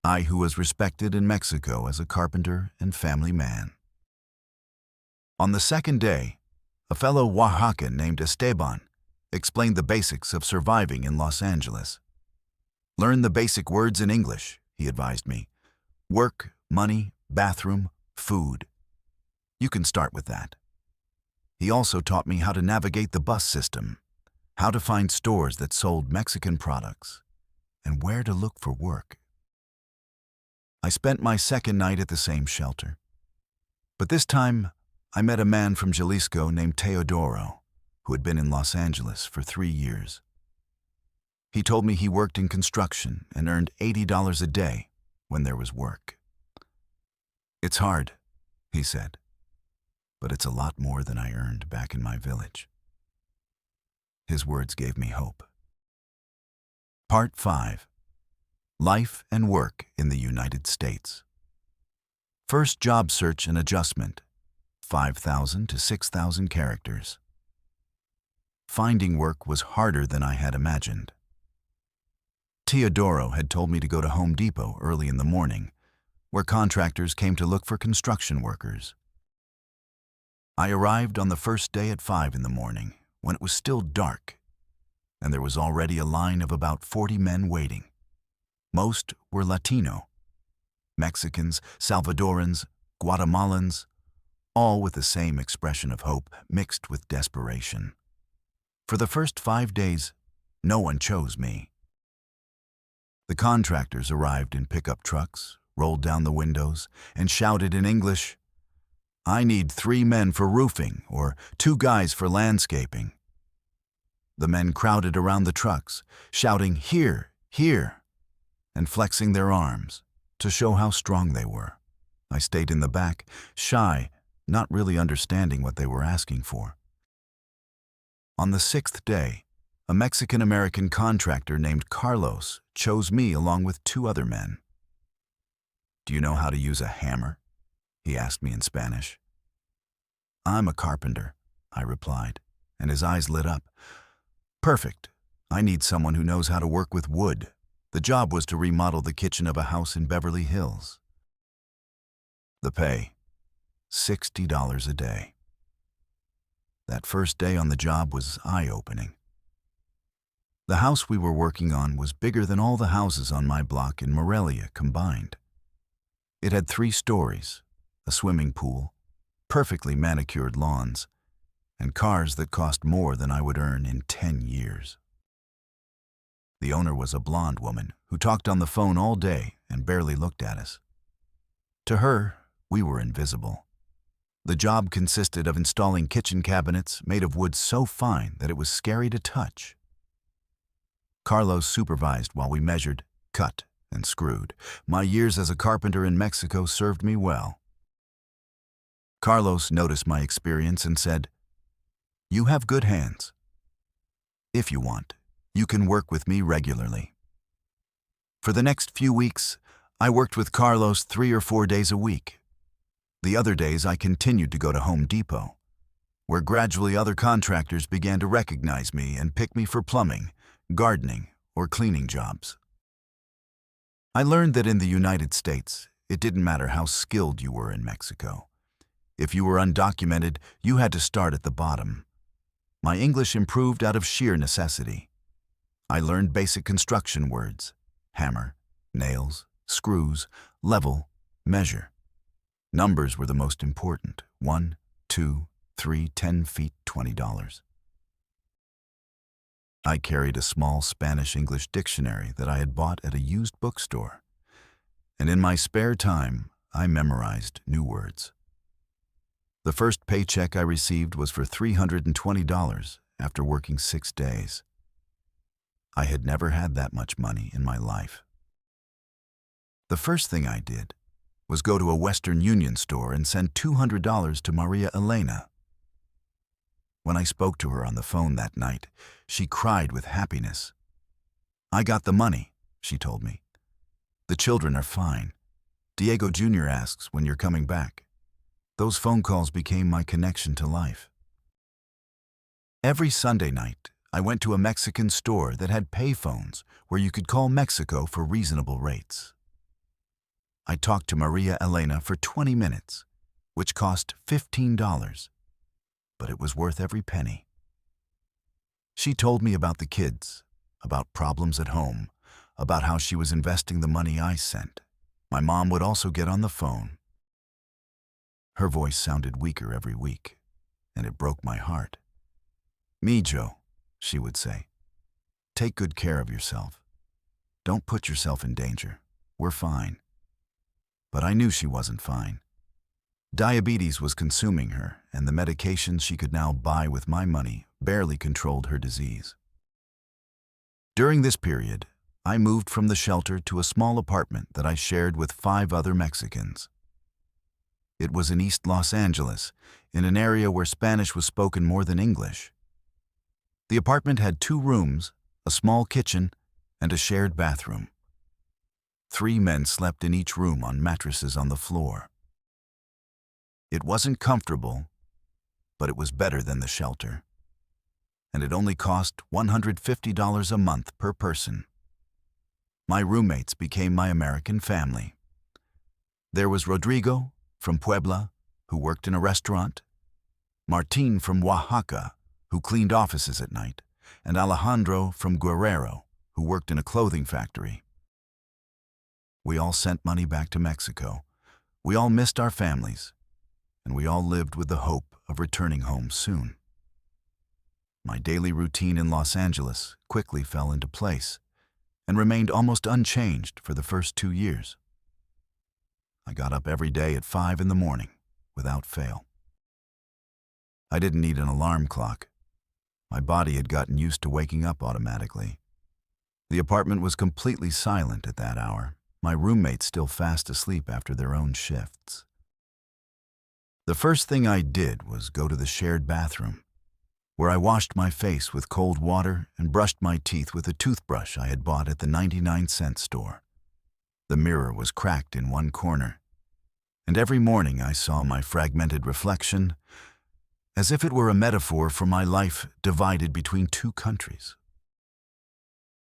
I who was respected in Mexico as a carpenter and family man. On the second day, a fellow Oaxacan named Esteban explained the basics of surviving in Los Angeles. Learn the basic words in English, he advised me. Work, money, bathroom, food. You can start with that. He also taught me how to navigate the bus system, how to find stores that sold Mexican products, and where to look for work. I spent my second night at the same shelter. But this time, I met a man from Jalisco named Teodoro, who had been in Los Angeles for 3 years. He told me he worked in construction and earned $80 a day when there was work. It's hard, he said, but it's a lot more than I earned back in my village. His words gave me hope. Part 5. Life and Work in the United States. First job search and adjustment, 5,000 to 6,000 characters. Finding work was harder than I had imagined. Teodoro had told me to go to Home Depot early in the morning, where contractors came to look for construction workers. I arrived on the first day at 5 in the morning, when it was still dark, and there was already a line of about 40 men waiting. Most were Latino, Mexicans, Salvadorans, Guatemalans, all with the same expression of hope mixed with desperation. For the first 5 days, no one chose me. The contractors arrived in pickup trucks, rolled down the windows, and shouted in English, "I need 3 men for roofing," or 2 guys for landscaping. The men crowded around the trucks, shouting, "Here, here," and flexing their arms to show how strong they were. I stayed in the back, shy, not really understanding what they were asking for. On the 6th day, a Mexican-American contractor named Carlos chose me along with 2 other men. "Do you know how to use a hammer?" he asked me in Spanish. "I'm a carpenter," I replied, and his eyes lit up. "Perfect. I need someone who knows how to work with wood." The job was to remodel the kitchen of a house in Beverly Hills. The pay, $60 a day. That first day on the job was eye-opening. The house we were working on was bigger than all the houses on my block in Morelia combined. It had 3 stories, a swimming pool, perfectly manicured lawns, and cars that cost more than I would earn in 10 years. The owner was a blonde woman who talked on the phone all day and barely looked at us. To her, we were invisible. The job consisted of installing kitchen cabinets made of wood so fine that it was scary to touch. Carlos supervised while we measured, cut, and screwed. My years as a carpenter in Mexico served me well. Carlos noticed my experience and said, "You have good hands. If you want, you can work with me regularly." For the next few weeks, I worked with Carlos 3 or 4 days a week. The other days I continued to go to Home Depot, where gradually other contractors began to recognize me and pick me for plumbing, gardening, or cleaning jobs. I learned that in the United States, it didn't matter how skilled you were in Mexico. If you were undocumented, you had to start at the bottom. My English improved out of sheer necessity. I learned basic construction words: hammer, nails, screws, level, measure. Numbers were the most important: 1, 2, 3, 10 feet, $20. I carried a small Spanish-English dictionary that I had bought at a used bookstore, and in my spare time, I memorized new words. The first paycheck I received was for $320 after working 6 days. I had never had that much money in my life. The first thing I did was go to a Western Union store and send $200 to Maria Elena. When I spoke to her on the phone that night, she cried with happiness. "I got the money," she told me. "The children are fine. Diego Jr. asks when you're coming back." Those phone calls became my connection to life. Every Sunday night, I went to a Mexican store that had payphones where you could call Mexico for reasonable rates. I talked to Maria Elena for 20 minutes, which cost $15, but it was worth every penny. She told me about the kids, about problems at home, about how she was investing the money I sent. My mom would also get on the phone. Her voice sounded weaker every week, and it broke my heart. "Mijo," she would say, "take good care of yourself. Don't put yourself in danger. We're fine." But I knew she wasn't fine. Diabetes was consuming her, and the medications she could now buy with my money barely controlled her disease. During this period, I moved from the shelter to a small apartment that I shared with 5 other Mexicans. It was in East Los Angeles, in an area where Spanish was spoken more than English. The apartment had 2 rooms, a small kitchen, and a shared bathroom. 3 men slept in each room on mattresses on the floor. It wasn't comfortable, but it was better than the shelter. And it only cost $150 a month per person. My roommates became my American family. There was Rodrigo from Puebla, who worked in a restaurant, Martin from Oaxaca, who cleaned offices at night, and Alejandro from Guerrero, who worked in a clothing factory. We all sent money back to Mexico. We all missed our families, and we all lived with the hope of returning home soon. My daily routine in Los Angeles quickly fell into place and remained almost unchanged for the first 2 years. I got up every day at 5 in the morning, without fail. I didn't need an alarm clock. My body had gotten used to waking up automatically. The apartment was completely silent at that hour, my roommates still fast asleep after their own shifts. The first thing I did was go to the shared bathroom, where I washed my face with cold water and brushed my teeth with a toothbrush I had bought at the 99-cent store. The mirror was cracked in one corner, and every morning I saw my fragmented reflection as if it were a metaphor for my life divided between 2 countries.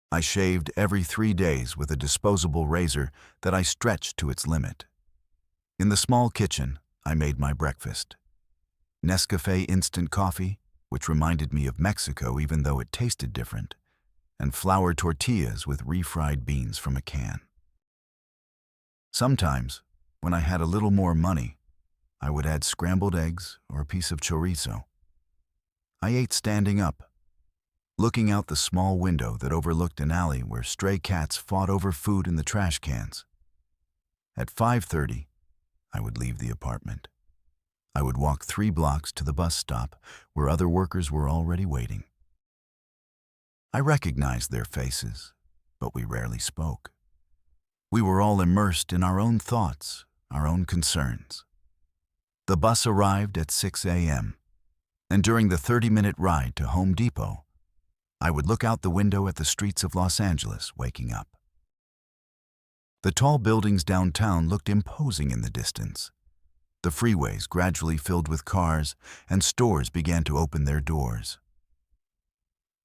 I shaved every 3 days with a disposable razor that I stretched to its limit. In the small kitchen, I made my breakfast. Nescafe instant coffee, which reminded me of Mexico even though it tasted different, and flour tortillas with refried beans from a can. Sometimes, when I had a little more money, I would add scrambled eggs or a piece of chorizo. I ate standing up, looking out the small window that overlooked an alley where stray cats fought over food in the trash cans. At 5:30, I would leave the apartment. I would walk 3 blocks to the bus stop where other workers were already waiting. I recognized their faces, but we rarely spoke. We were all immersed in our own thoughts, our own concerns. The bus arrived at 6 a.m., and during the 30-minute ride to Home Depot, I would look out the window at the streets of Los Angeles waking up. The tall buildings downtown looked imposing in the distance. The freeways gradually filled with cars, and stores began to open their doors.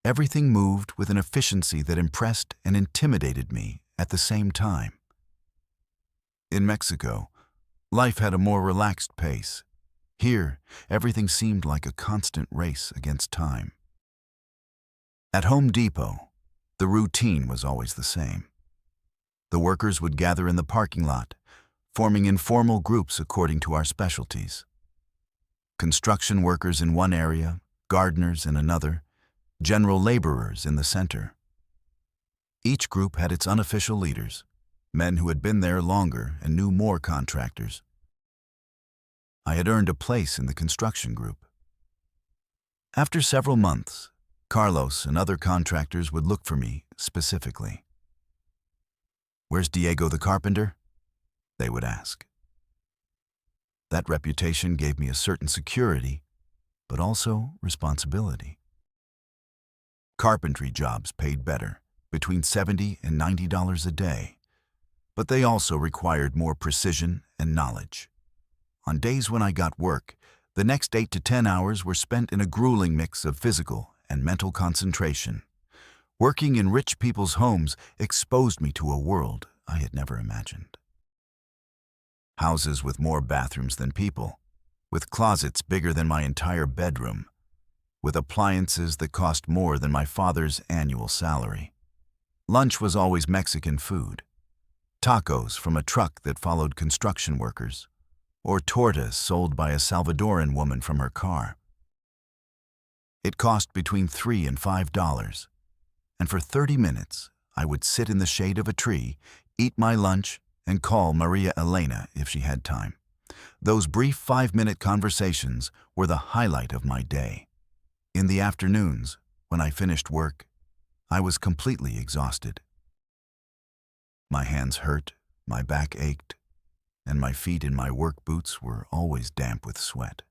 Everything moved with an efficiency that impressed and intimidated me at the same time. In Mexico, life had a more relaxed pace. Here, everything seemed like a constant race against time. At Home Depot, the routine was always the same. The workers would gather in the parking lot, forming informal groups according to our specialties. Construction workers in one area, gardeners in another, general laborers in the center. Each group had its unofficial leaders, men who had been there longer and knew more contractors. I had earned a place in the construction group. After several months, Carlos and other contractors would look for me specifically. "Where's Diego the carpenter?" they would ask. That reputation gave me a certain security, but also responsibility. Carpentry jobs paid better, between $70 and $90 a day, but they also required more precision and knowledge. On days when I got work, the next 8 to 10 hours were spent in a grueling mix of physical and mental concentration. Working in rich people's homes exposed me to a world I had never imagined. Houses with more bathrooms than people, with closets bigger than my entire bedroom, with appliances that cost more than my father's annual salary. Lunch was always Mexican food, tacos from a truck that followed construction workers, or tortas sold by a Salvadoran woman from her car. It cost between $3 and $5, and for 30 minutes I would sit in the shade of a tree, eat my lunch, and call Maria Elena if she had time. Those brief 5-minute conversations were the highlight of my day. In the afternoons, when I finished work, I was completely exhausted. My hands hurt, my back ached, and my feet in my work boots were always damp with sweat.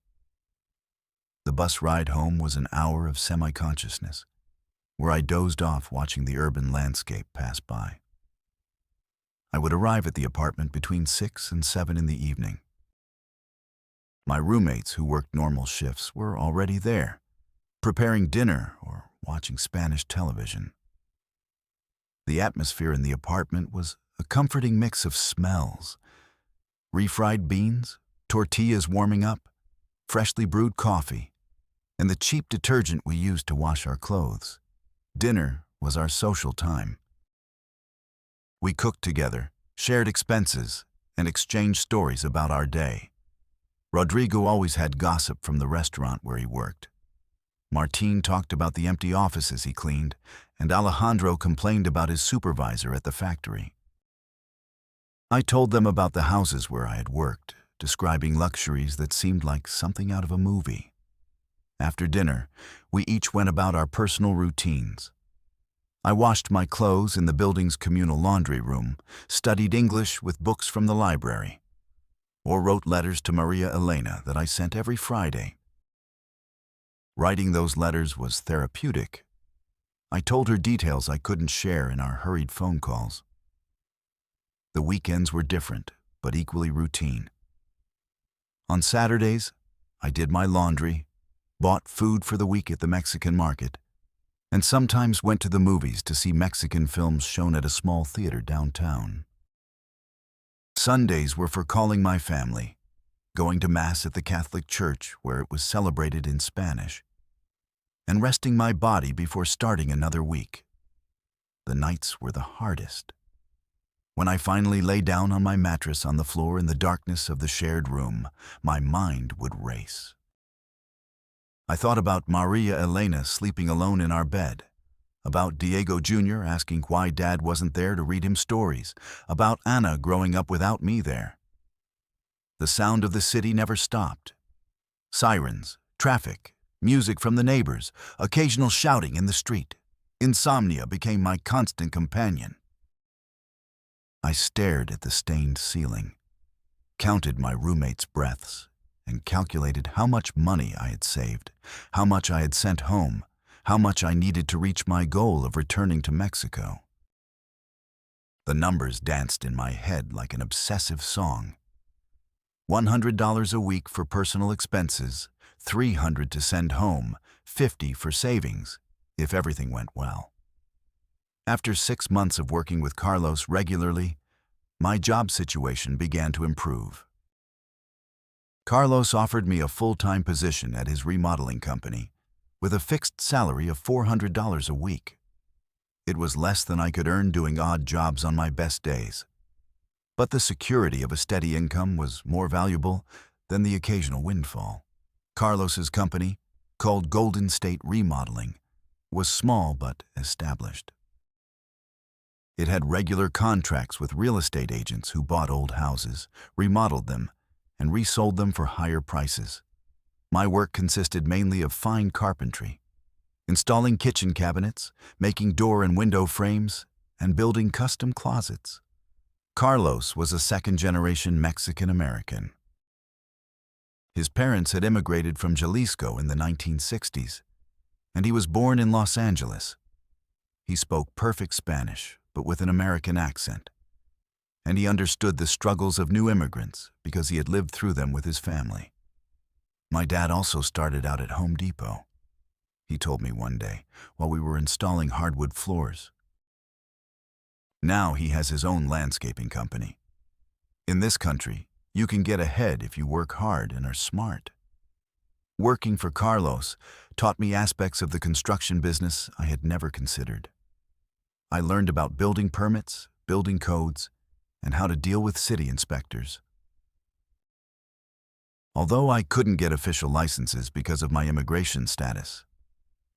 The bus ride home was an hour of semi-consciousness, where I dozed off watching the urban landscape pass by. I would arrive at the apartment between 6 and 7 in the evening. My roommates who worked normal shifts were already there, preparing dinner or watching Spanish television. The atmosphere in the apartment was a comforting mix of smells: refried beans, tortillas warming up, freshly brewed coffee, and the cheap detergent we used to wash our clothes. Dinner was our social time. We cooked together, shared expenses, and exchanged stories about our day. Rodrigo always had gossip from the restaurant where he worked. Martín talked about the empty offices he cleaned, and Alejandro complained about his supervisor at the factory. I told them about the houses where I had worked, describing luxuries that seemed like something out of a movie. After dinner, we each went about our personal routines. I washed my clothes in the building's communal laundry room, studied English with books from the library, or wrote letters to Maria Elena that I sent every Friday. Writing those letters was therapeutic. I told her details I couldn't share in our hurried phone calls. The weekends were different, but equally routine. On Saturdays, I did my laundry, bought food for the week at the Mexican market, and sometimes went to the movies to see Mexican films shown at a small theater downtown. Sundays were for calling my family, going to Mass at the Catholic Church where it was celebrated in Spanish, and resting my body before starting another week. The nights were the hardest. When I finally lay down on my mattress on the floor in the darkness of the shared room, my mind would race. I thought about Maria Elena sleeping alone in our bed, about Diego Jr. asking why Dad wasn't there to read him stories, about Anna growing up without me there. The sound of the city never stopped. Sirens, traffic, music from the neighbors, occasional shouting in the street. Insomnia became my constant companion. I stared at the stained ceiling, counted my roommates' breaths, and calculated how much money I had saved, how much I had sent home, how much I needed to reach my goal of returning to Mexico. The numbers danced in my head like an obsessive song. $100 a week for personal expenses, $300 to send home, $50 for savings, if everything went well. After 6 months of working with Carlos regularly, my job situation began to improve. Carlos offered me a full-time position at his remodeling company, with a fixed salary of $400 a week. It was less than I could earn doing odd jobs on my best days, but the security of a steady income was more valuable than the occasional windfall. Carlos's company, called Golden State Remodeling, was small but established. It had regular contracts with real estate agents who bought old houses, remodeled them, and resold them for higher prices. My work consisted mainly of fine carpentry, installing kitchen cabinets, making door and window frames, and building custom closets. Carlos was a second-generation Mexican-American. His parents had immigrated from Jalisco in the 1960s, and he was born in Los Angeles. He spoke perfect Spanish, but with an American accent, and he understood the struggles of new immigrants because he had lived through them with his family. My dad also started out at Home Depot, he told me one day, while we were installing hardwood floors. Now he has his own landscaping company. In this country, you can get ahead if you work hard and are smart. Working for Carlos taught me aspects of the construction business I had never considered. I learned about building permits, building codes, and how to deal with city inspectors. Although I couldn't get official licenses because of my immigration status,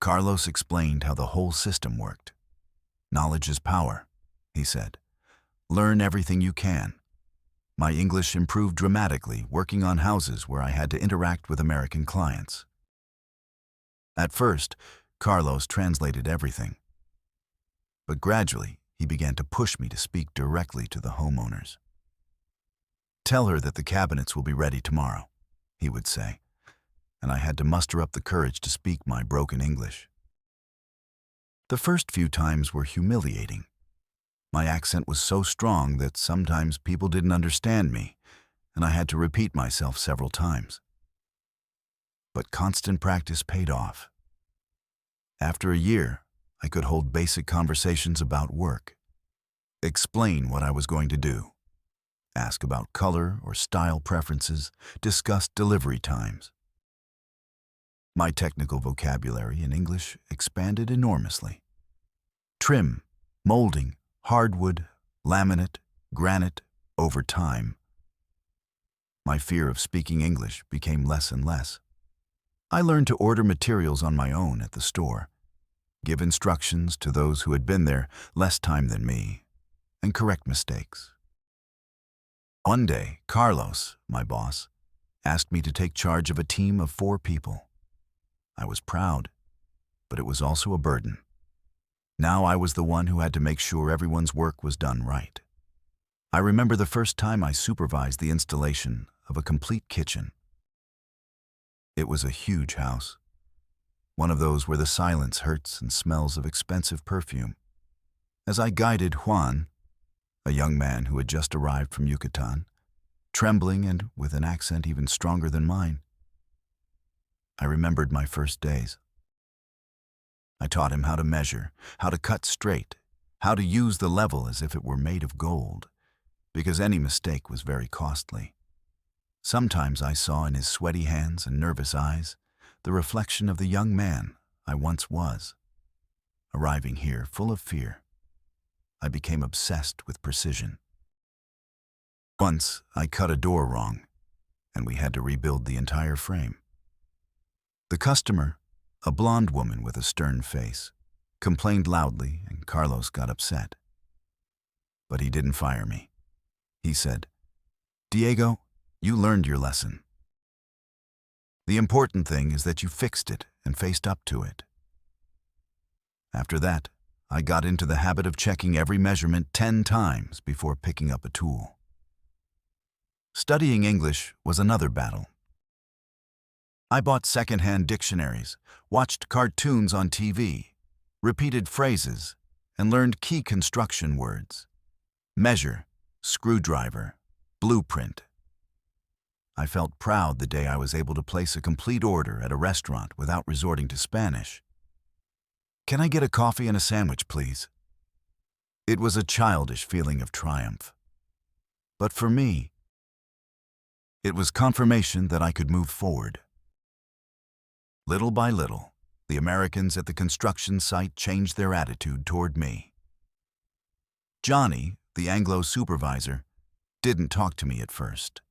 Carlos explained how the whole system worked. Knowledge is power, he said. Learn everything you can. My English improved dramatically working on houses where I had to interact with American clients. At first, Carlos translated everything. But gradually, he began to push me to speak directly to the homeowners. "Tell her that the cabinets will be ready tomorrow," he would say, and I had to muster up the courage to speak my broken English. The first few times were humiliating. My accent was so strong that sometimes people didn't understand me, and I had to repeat myself several times. But constant practice paid off. After a year, I could hold basic conversations about work, explain what I was going to do, ask about color or style preferences, discuss delivery times. My technical vocabulary in English expanded enormously. Trim, molding, hardwood, laminate, granite, over time. My fear of speaking English became less and less. I learned to order materials on my own at the store, give instructions to those who had been there less time than me, and correct mistakes. One day, Carlos, my boss, asked me to take charge of a team of 4 people. I was proud, but it was also a burden. Now I was the one who had to make sure everyone's work was done right. I remember the first time I supervised the installation of a complete kitchen. It was a huge house, one of those where the silence hurts and smells of expensive perfume. As I guided Juan, a young man who had just arrived from Yucatan, trembling and with an accent even stronger than mine, I remembered my first days. I taught him how to measure, how to cut straight, how to use the level as if it were made of gold, because any mistake was very costly. Sometimes I saw in his sweaty hands and nervous eyes the reflection of the young man I once was. Arriving here full of fear, I became obsessed with precision. Once, I cut a door wrong, and we had to rebuild the entire frame. The customer, a blonde woman with a stern face, complained loudly, and Carlos got upset. But he didn't fire me. He said, "Diego, you learned your lesson. The important thing is that you fixed it and faced up to it." After that, I got into the habit of checking every measurement 10 times before picking up a tool. Studying English was another battle. I bought second-hand dictionaries, watched cartoons on TV, repeated phrases, and learned key construction words. Measure, screwdriver, blueprint. I felt proud the day I was able to place a complete order at a restaurant without resorting to Spanish. "Can I get a coffee and a sandwich, please?" It was a childish feeling of triumph. But for me, it was confirmation that I could move forward. Little by little, the Americans at the construction site changed their attitude toward me. Johnny, the Anglo supervisor, didn't talk to me at first.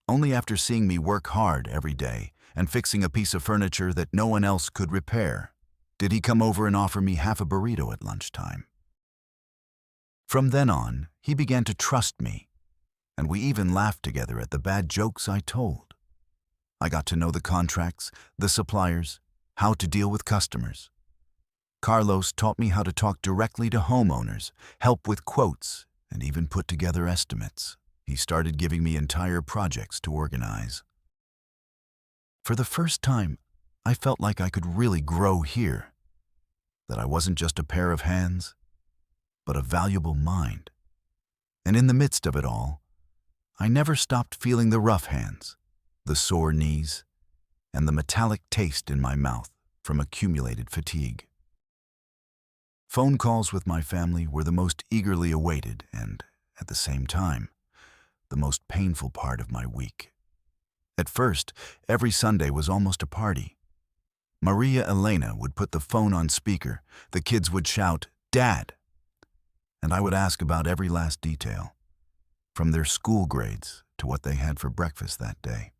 Only after seeing me work hard every day and fixing a piece of furniture that no one else could repair, did he come over and offer me half a burrito at lunchtime. From then on, he began to trust me, and we even laughed together at the bad jokes I told. I got to know the contracts, the suppliers, how to deal with customers. Carlos taught me how to talk directly to homeowners, help with quotes, and even put together estimates. He started giving me entire projects to organize. For the first time, I felt like I could really grow here, that I wasn't just a pair of hands, but a valuable mind. And in the midst of it all, I never stopped feeling the rough hands, the sore knees, and the metallic taste in my mouth from accumulated fatigue. Phone calls with my family were the most eagerly awaited and, at the same time, the most painful part of my week. At first, every Sunday was almost a party. Maria Elena would put the phone on speaker, the kids would shout, "Dad!" and I would ask about every last detail, from their school grades to what they had for breakfast that day.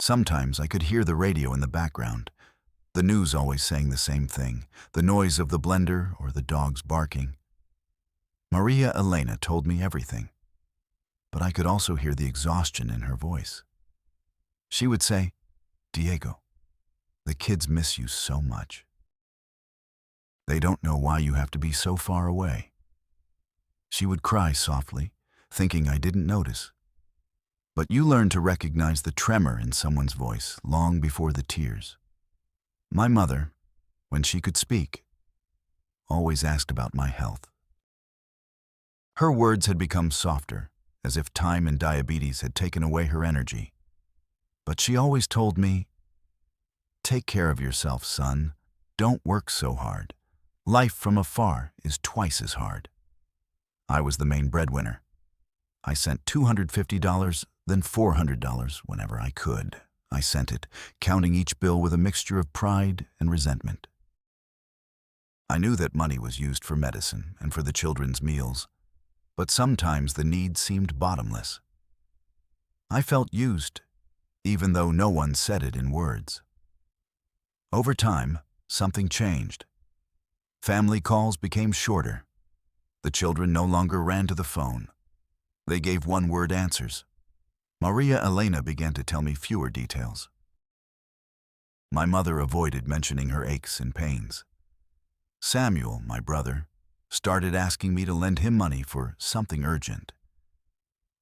Sometimes I could hear the radio in the background, the news always saying the same thing, the noise of the blender or the dogs barking. Maria Elena told me everything, but I could also hear the exhaustion in her voice. She would say, "Diego, the kids miss you so much. They don't know why you have to be so far away." She would cry softly, thinking I didn't notice. But you learn to recognize the tremor in someone's voice long before the tears. My mother, when she could speak, always asked about my health. Her words had become softer, as if time and diabetes had taken away her energy. But she always told me, "Take care of yourself, son. Don't work so hard. Life from afar is twice as hard." I was the main breadwinner. I sent $250, then $400 whenever I could. I sent it, counting each bill with a mixture of pride and resentment. I knew that money was used for medicine and for the children's meals, but sometimes the need seemed bottomless. I felt used, even though no one said it in words. Over time, something changed. Family calls became shorter. The children no longer ran to the phone. They gave one-word answers. Maria Elena began to tell me fewer details. My mother avoided mentioning her aches and pains. Samuel, my brother, started asking me to lend him money for something urgent.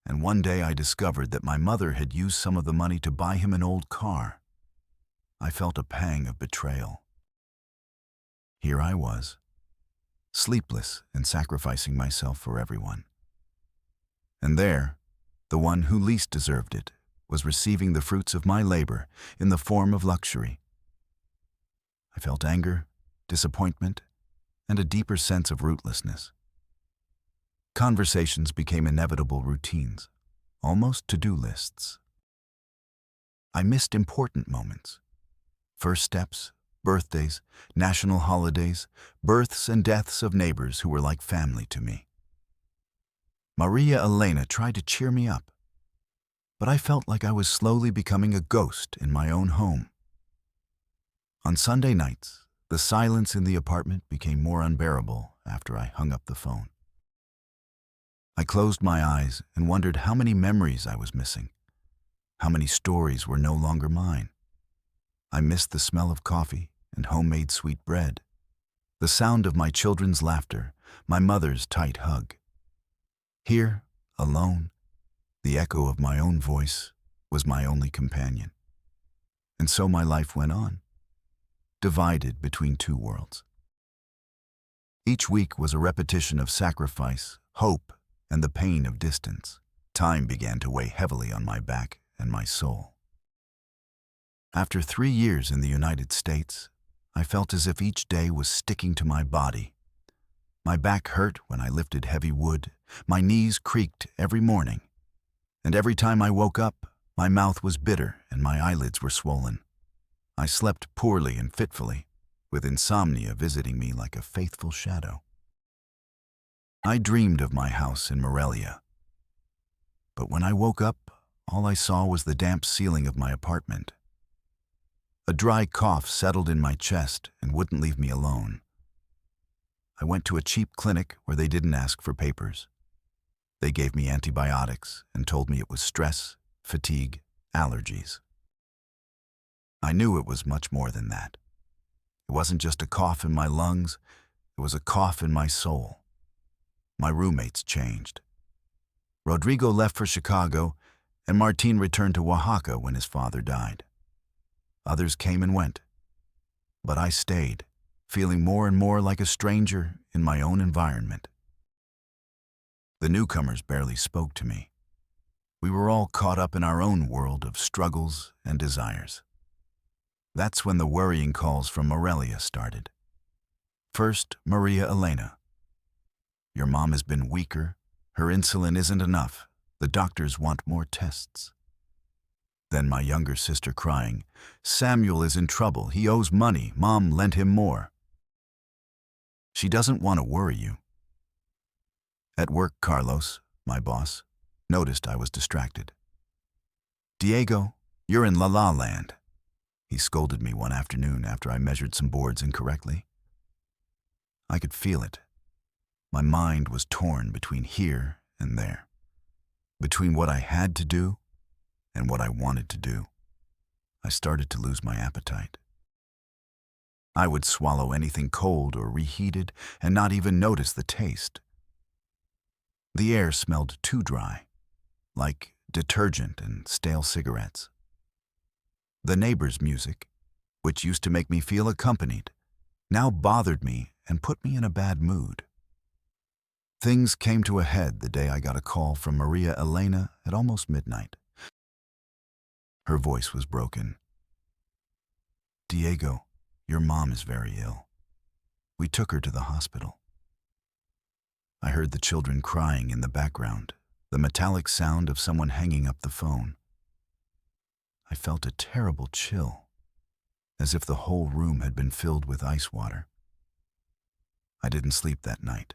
And one day I discovered that my mother had used some of the money to buy him an old car. I felt a pang of betrayal. Here I was, sleepless and sacrificing myself for everyone. And there, the one who least deserved it was receiving the fruits of my labor in the form of luxury. I felt anger, disappointment, and a deeper sense of rootlessness. Conversations became inevitable routines, almost to-do lists. I missed important moments. First steps, birthdays, national holidays, births and deaths of neighbors who were like family to me. Maria Elena tried to cheer me up, but I felt like I was slowly becoming a ghost in my own home. On Sunday nights, the silence in the apartment became more unbearable after I hung up the phone. I closed my eyes and wondered how many memories I was missing, how many stories were no longer mine. I missed the smell of coffee and homemade sweet bread, the sound of my children's laughter, my mother's tight hug. Here, alone, the echo of my own voice was my only companion. And so my life went on, divided between two worlds. Each week was a repetition of sacrifice, hope, and the pain of distance. Time began to weigh heavily on my back and my soul. After 3 years in the United States, I felt as if each day was sticking to my body. My back hurt when I lifted heavy wood, my knees creaked every morning, and every time I woke up, my mouth was bitter and my eyelids were swollen. I slept poorly and fitfully, with insomnia visiting me like a faithful shadow. I dreamed of my house in Morelia, but when I woke up, all I saw was the damp ceiling of my apartment. A dry cough settled in my chest and wouldn't leave me alone. I went to a cheap clinic where they didn't ask for papers. They gave me antibiotics and told me it was stress, fatigue, allergies. I knew it was much more than that. It wasn't just a cough in my lungs, it was a cough in my soul. My roommates changed. Rodrigo left for Chicago, and Martin returned to Oaxaca when his father died. Others came and went, but I stayed, feeling more and more like a stranger in my own environment. The newcomers barely spoke to me. We were all caught up in our own world of struggles and desires. That's when the worrying calls from Morelia started. First, Maria Elena. Your mom has been weaker. Her insulin isn't enough. The doctors want more tests. Then my younger sister crying, Samuel is in trouble. He owes money. Mom lent him more. She doesn't want to worry you. At work, Carlos, my boss, noticed I was distracted. Diego, you're in La La Land. He scolded me one afternoon after I measured some boards incorrectly. I could feel it. My mind was torn between here and there, between what I had to do and what I wanted to do. I started to lose my appetite. I would swallow anything cold or reheated and not even notice the taste. The air smelled too dry, like detergent and stale cigarettes. The neighbors' music, which used to make me feel accompanied, now bothered me and put me in a bad mood. Things came to a head the day I got a call from Maria Elena at almost midnight. Her voice was broken. Diego, your mom is very ill. We took her to the hospital. I heard the children crying in the background, the metallic sound of someone hanging up the phone. I felt a terrible chill, as if the whole room had been filled with ice water. I didn't sleep that night.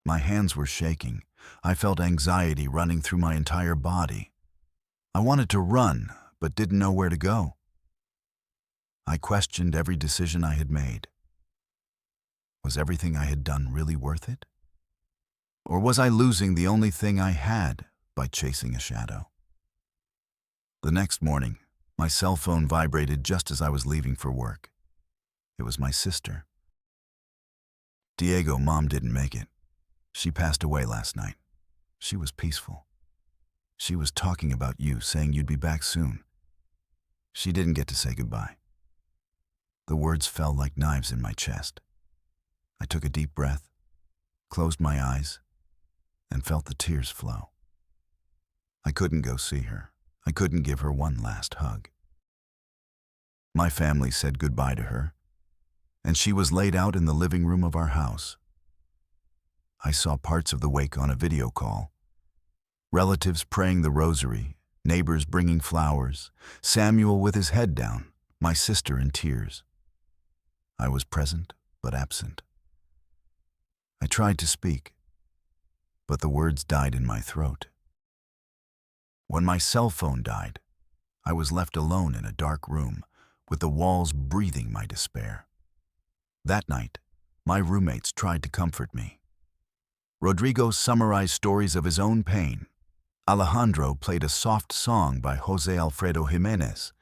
My hands were shaking. I felt anxiety running through my entire body. I wanted to run, but didn't know where to go. I questioned every decision I had made. Was everything I had done really worth it? Or was I losing the only thing I had by chasing a shadow? The next morning, my cell phone vibrated just as I was leaving for work. It was my sister. Diego, Mom didn't make it. She passed away last night. She was peaceful. She was talking about you, saying you'd be back soon. She didn't get to say goodbye. The words fell like knives in my chest. I took a deep breath, closed my eyes, and felt the tears flow. I couldn't go see her. I couldn't give her one last hug. My family said goodbye to her, and she was laid out in the living room of our house. I saw parts of the wake on a video call. Relatives praying the rosary, neighbors bringing flowers, Samuel with his head down, my sister in tears. I was present but absent. I tried to speak, but the words died in my throat. When my cell phone died, I was left alone in a dark room, with the walls breathing my despair. That night, my roommates tried to comfort me. Rodrigo summarized stories of his own pain. Alejandro played a soft song by Jose Alfredo Jimenez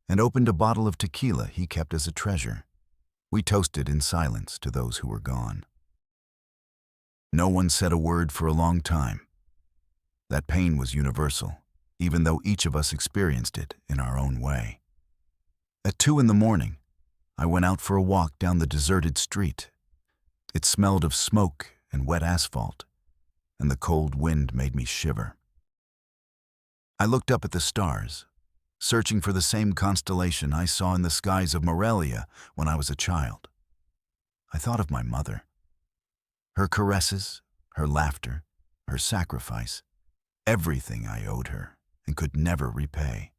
and opened a bottle of tequila he kept as a treasure. We toasted in silence to those who were gone. No one said a word for a long time. That pain was universal, even though each of us experienced it in our own way. At 2 a.m, I went out for a walk down the deserted street. It smelled of smoke and wet asphalt, and the cold wind made me shiver. I looked up at the stars, searching for the same constellation I saw in the skies of Morelia when I was a child. I thought of my mother. Her caresses, her laughter, her sacrifice, everything I owed her and could never repay.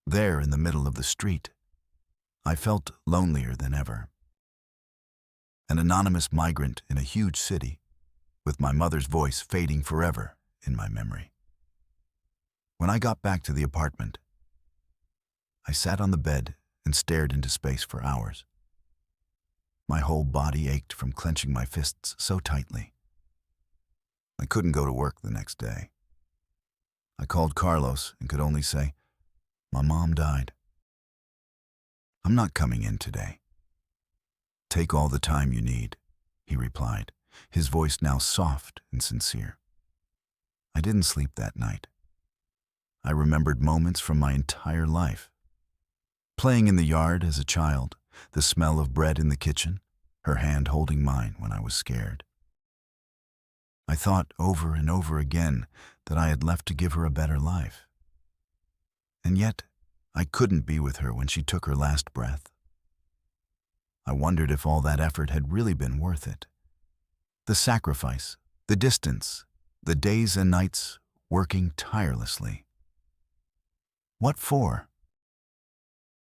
There in the middle of the street, I felt lonelier than ever. An anonymous migrant in a huge city, with my mother's voice fading forever in my memory. When I got back to the apartment, I sat on the bed and stared into space for hours. My whole body ached from clenching my fists so tightly. I couldn't go to work the next day. I called Carlos and could only say, "My mom died. I'm not coming in today." "Take all the time you need," he replied, his voice now soft and sincere. I didn't sleep that night. I remembered moments from my entire life. Playing in the yard as a child, the smell of bread in the kitchen, her hand holding mine when I was scared. I thought over and over again that I had left to give her a better life. And yet, I couldn't be with her when she took her last breath. I wondered if all that effort had really been worth it. The sacrifice, the distance, the days and nights working tirelessly. What for?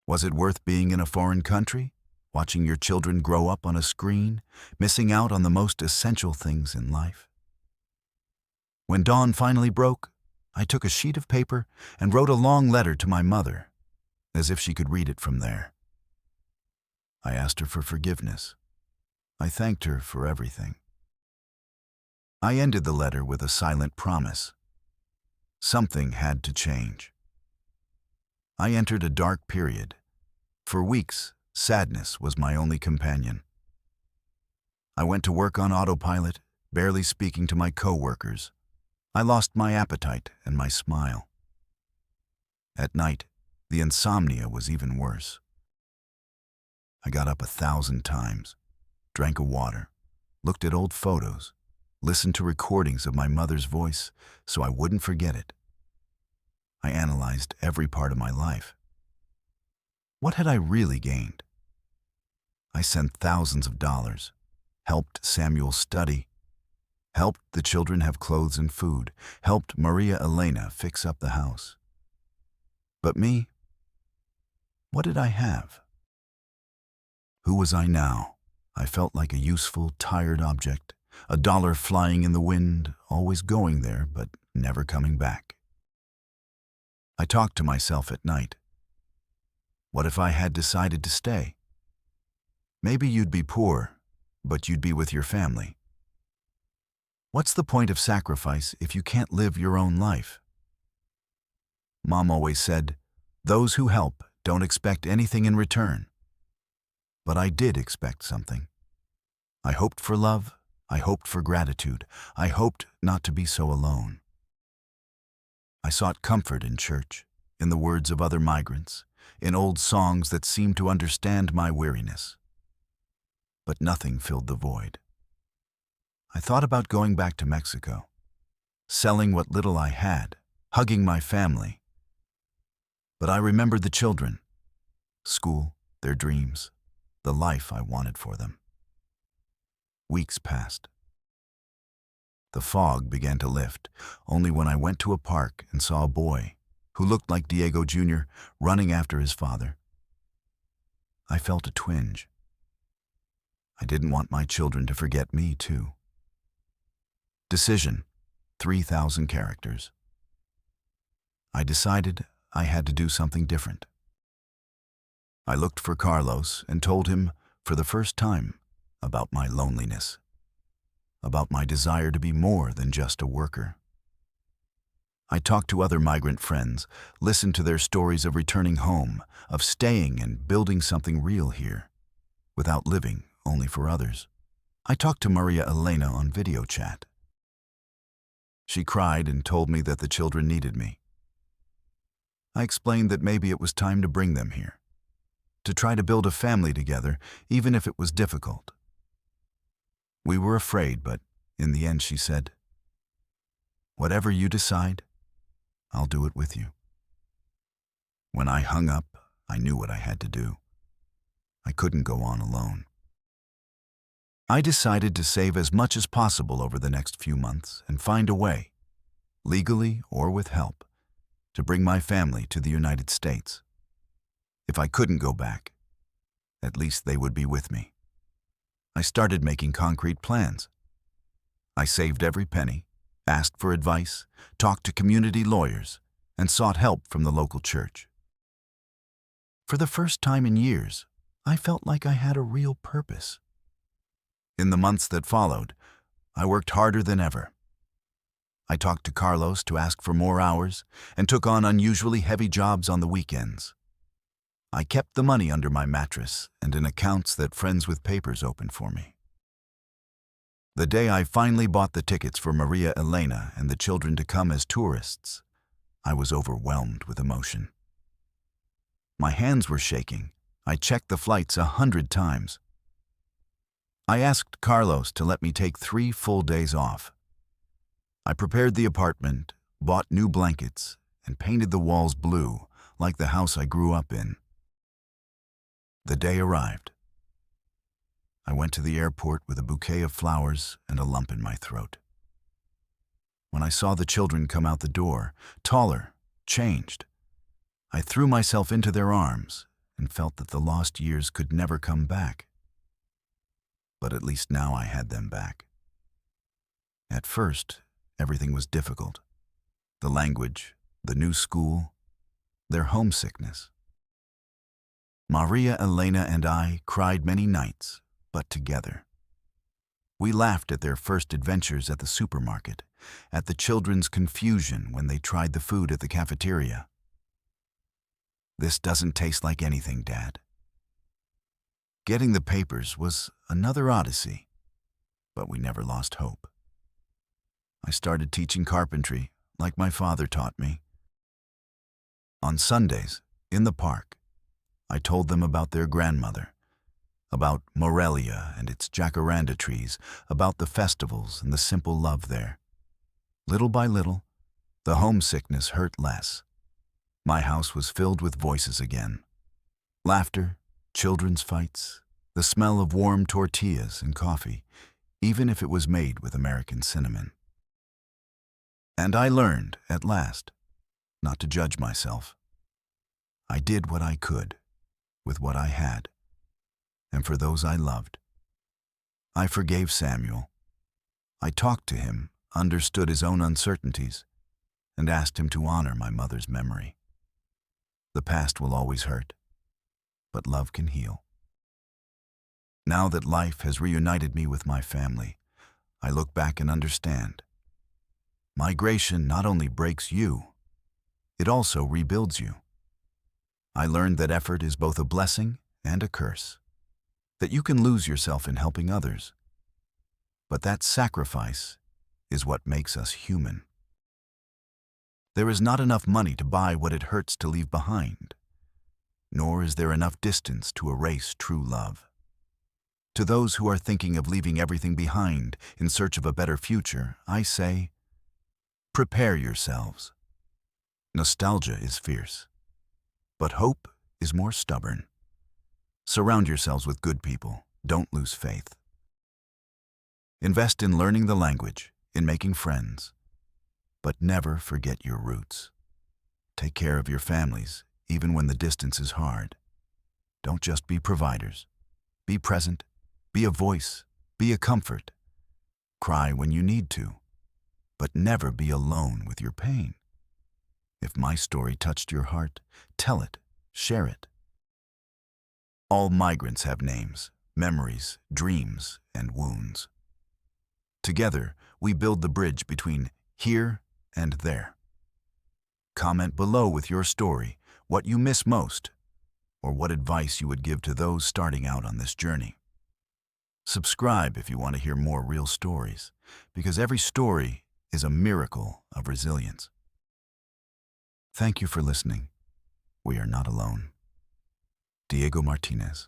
Was it worth being in a foreign country, watching your children grow up on a screen, missing out on the most essential things in life? When dawn finally broke, I took a sheet of paper and wrote a long letter to my mother, as if she could read it from there. I asked her for forgiveness. I thanked her for everything. I ended the letter with a silent promise. Something had to change. I entered a dark period. For weeks, sadness was my only companion. I went to work on autopilot, barely speaking to my coworkers. I lost my appetite and my smile. At night, the insomnia was even worse. I got up 1,000 times, drank of water, looked at old photos, listened to recordings of my mother's voice so I wouldn't forget it. I analyzed every part of my life. What had I really gained? I sent thousands of dollars, helped Samuel study, helped the children have clothes and food, helped Maria Elena fix up the house. But me? What did I have? Who was I now? I felt like a useful, tired object, a dollar flying in the wind, always going there, but never coming back. I talked to myself at night. What if I had decided to stay? Maybe you'd be poor, but you'd be with your family. What's the point of sacrifice if you can't live your own life? Mom always said, "Those who help don't expect anything in return." But I did expect something. I hoped for love. I hoped for gratitude. I hoped not to be so alone. I sought comfort in church, in the words of other migrants, in old songs that seemed to understand my weariness. But nothing filled the void. I thought about going back to Mexico, selling what little I had, hugging my family. But I remembered the children, school, their dreams, the life I wanted for them. Weeks passed. The fog began to lift, only when I went to a park and saw a boy, who looked like Diego Jr., running after his father. I felt a twinge. I didn't want my children to forget me, too. Decision, 3,000 characters. I decided I had to do something different. I looked for Carlos and told him, for the first time, about my loneliness, about my desire to be more than just a worker. I talked to other migrant friends, listened to their stories of returning home, of staying and building something real here, without living only for others. I talked to Maria Elena on video chat. She cried and told me that the children needed me. I explained that maybe it was time to bring them here, to try to build a family together, even if it was difficult. We were afraid, but in the end she said, "Whatever you decide, I'll do it with you." When I hung up, I knew what I had to do. I couldn't go on alone. I decided to save as much as possible over the next few months and find a way, legally or with help, to bring my family to the United States. If I couldn't go back, at least they would be with me. I started making concrete plans. I saved every penny, asked for advice, talked to community lawyers, and sought help from the local church. For the first time in years, I felt like I had a real purpose. In the months that followed, I worked harder than ever. I talked to Carlos to ask for more hours and took on unusually heavy jobs on the weekends. I kept the money under my mattress and in accounts that friends with papers opened for me. The day I finally bought the tickets for Maria Elena and the children to come as tourists, I was overwhelmed with emotion. My hands were shaking. I checked the flights 100 times. I asked Carlos to let me take 3 full days off. I prepared the apartment, bought new blankets, and painted the walls blue, like the house I grew up in. The day arrived. I went to the airport with a bouquet of flowers and a lump in my throat. When I saw the children come out the door, taller, changed, I threw myself into their arms and felt that the lost years could never come back. But at least now I had them back. At first, everything was difficult. The language, the new school, their homesickness. Maria Elena and I cried many nights, but together. We laughed at their first adventures at the supermarket, at the children's confusion when they tried the food at the cafeteria. "This doesn't taste like anything, Dad." Getting the papers was another odyssey, but we never lost hope. I started teaching carpentry, like my father taught me. On Sundays, in the park, I told them about their grandmother, about Morelia and its jacaranda trees, about the festivals and the simple love there. Little by little, the homesickness hurt less. My house was filled with voices again. Laughter, children's fights, the smell of warm tortillas and coffee, even if it was made with American cinnamon. And I learned, at last, not to judge myself. I did what I could, with what I had, and for those I loved. I forgave Samuel. I talked to him, understood his own uncertainties, and asked him to honor my mother's memory. The past will always hurt, but love can heal. Now that life has reunited me with my family, I look back and understand. Migration not only breaks you, it also rebuilds you. I learned that effort is both a blessing and a curse, that you can lose yourself in helping others, but that sacrifice is what makes us human. There is not enough money to buy what it hurts to leave behind, nor is there enough distance to erase true love. To those who are thinking of leaving everything behind in search of a better future, I say, prepare yourselves. Nostalgia is fierce, but hope is more stubborn. Surround yourselves with good people. Don't lose faith. Invest in learning the language, in making friends, but never forget your roots. Take care of your families, even when the distance is hard. Don't just be providers. Be present, be a voice, be a comfort. Cry when you need to, but never be alone with your pain. If my story touched your heart, tell it, share it. All migrants have names, memories, dreams, and wounds. Together, we build the bridge between here and there. Comment below with your story, what you miss most, or what advice you would give to those starting out on this journey. Subscribe if you want to hear more real stories, because every story is a miracle of resilience. Thank you for listening. We are not alone. Diego Martinez.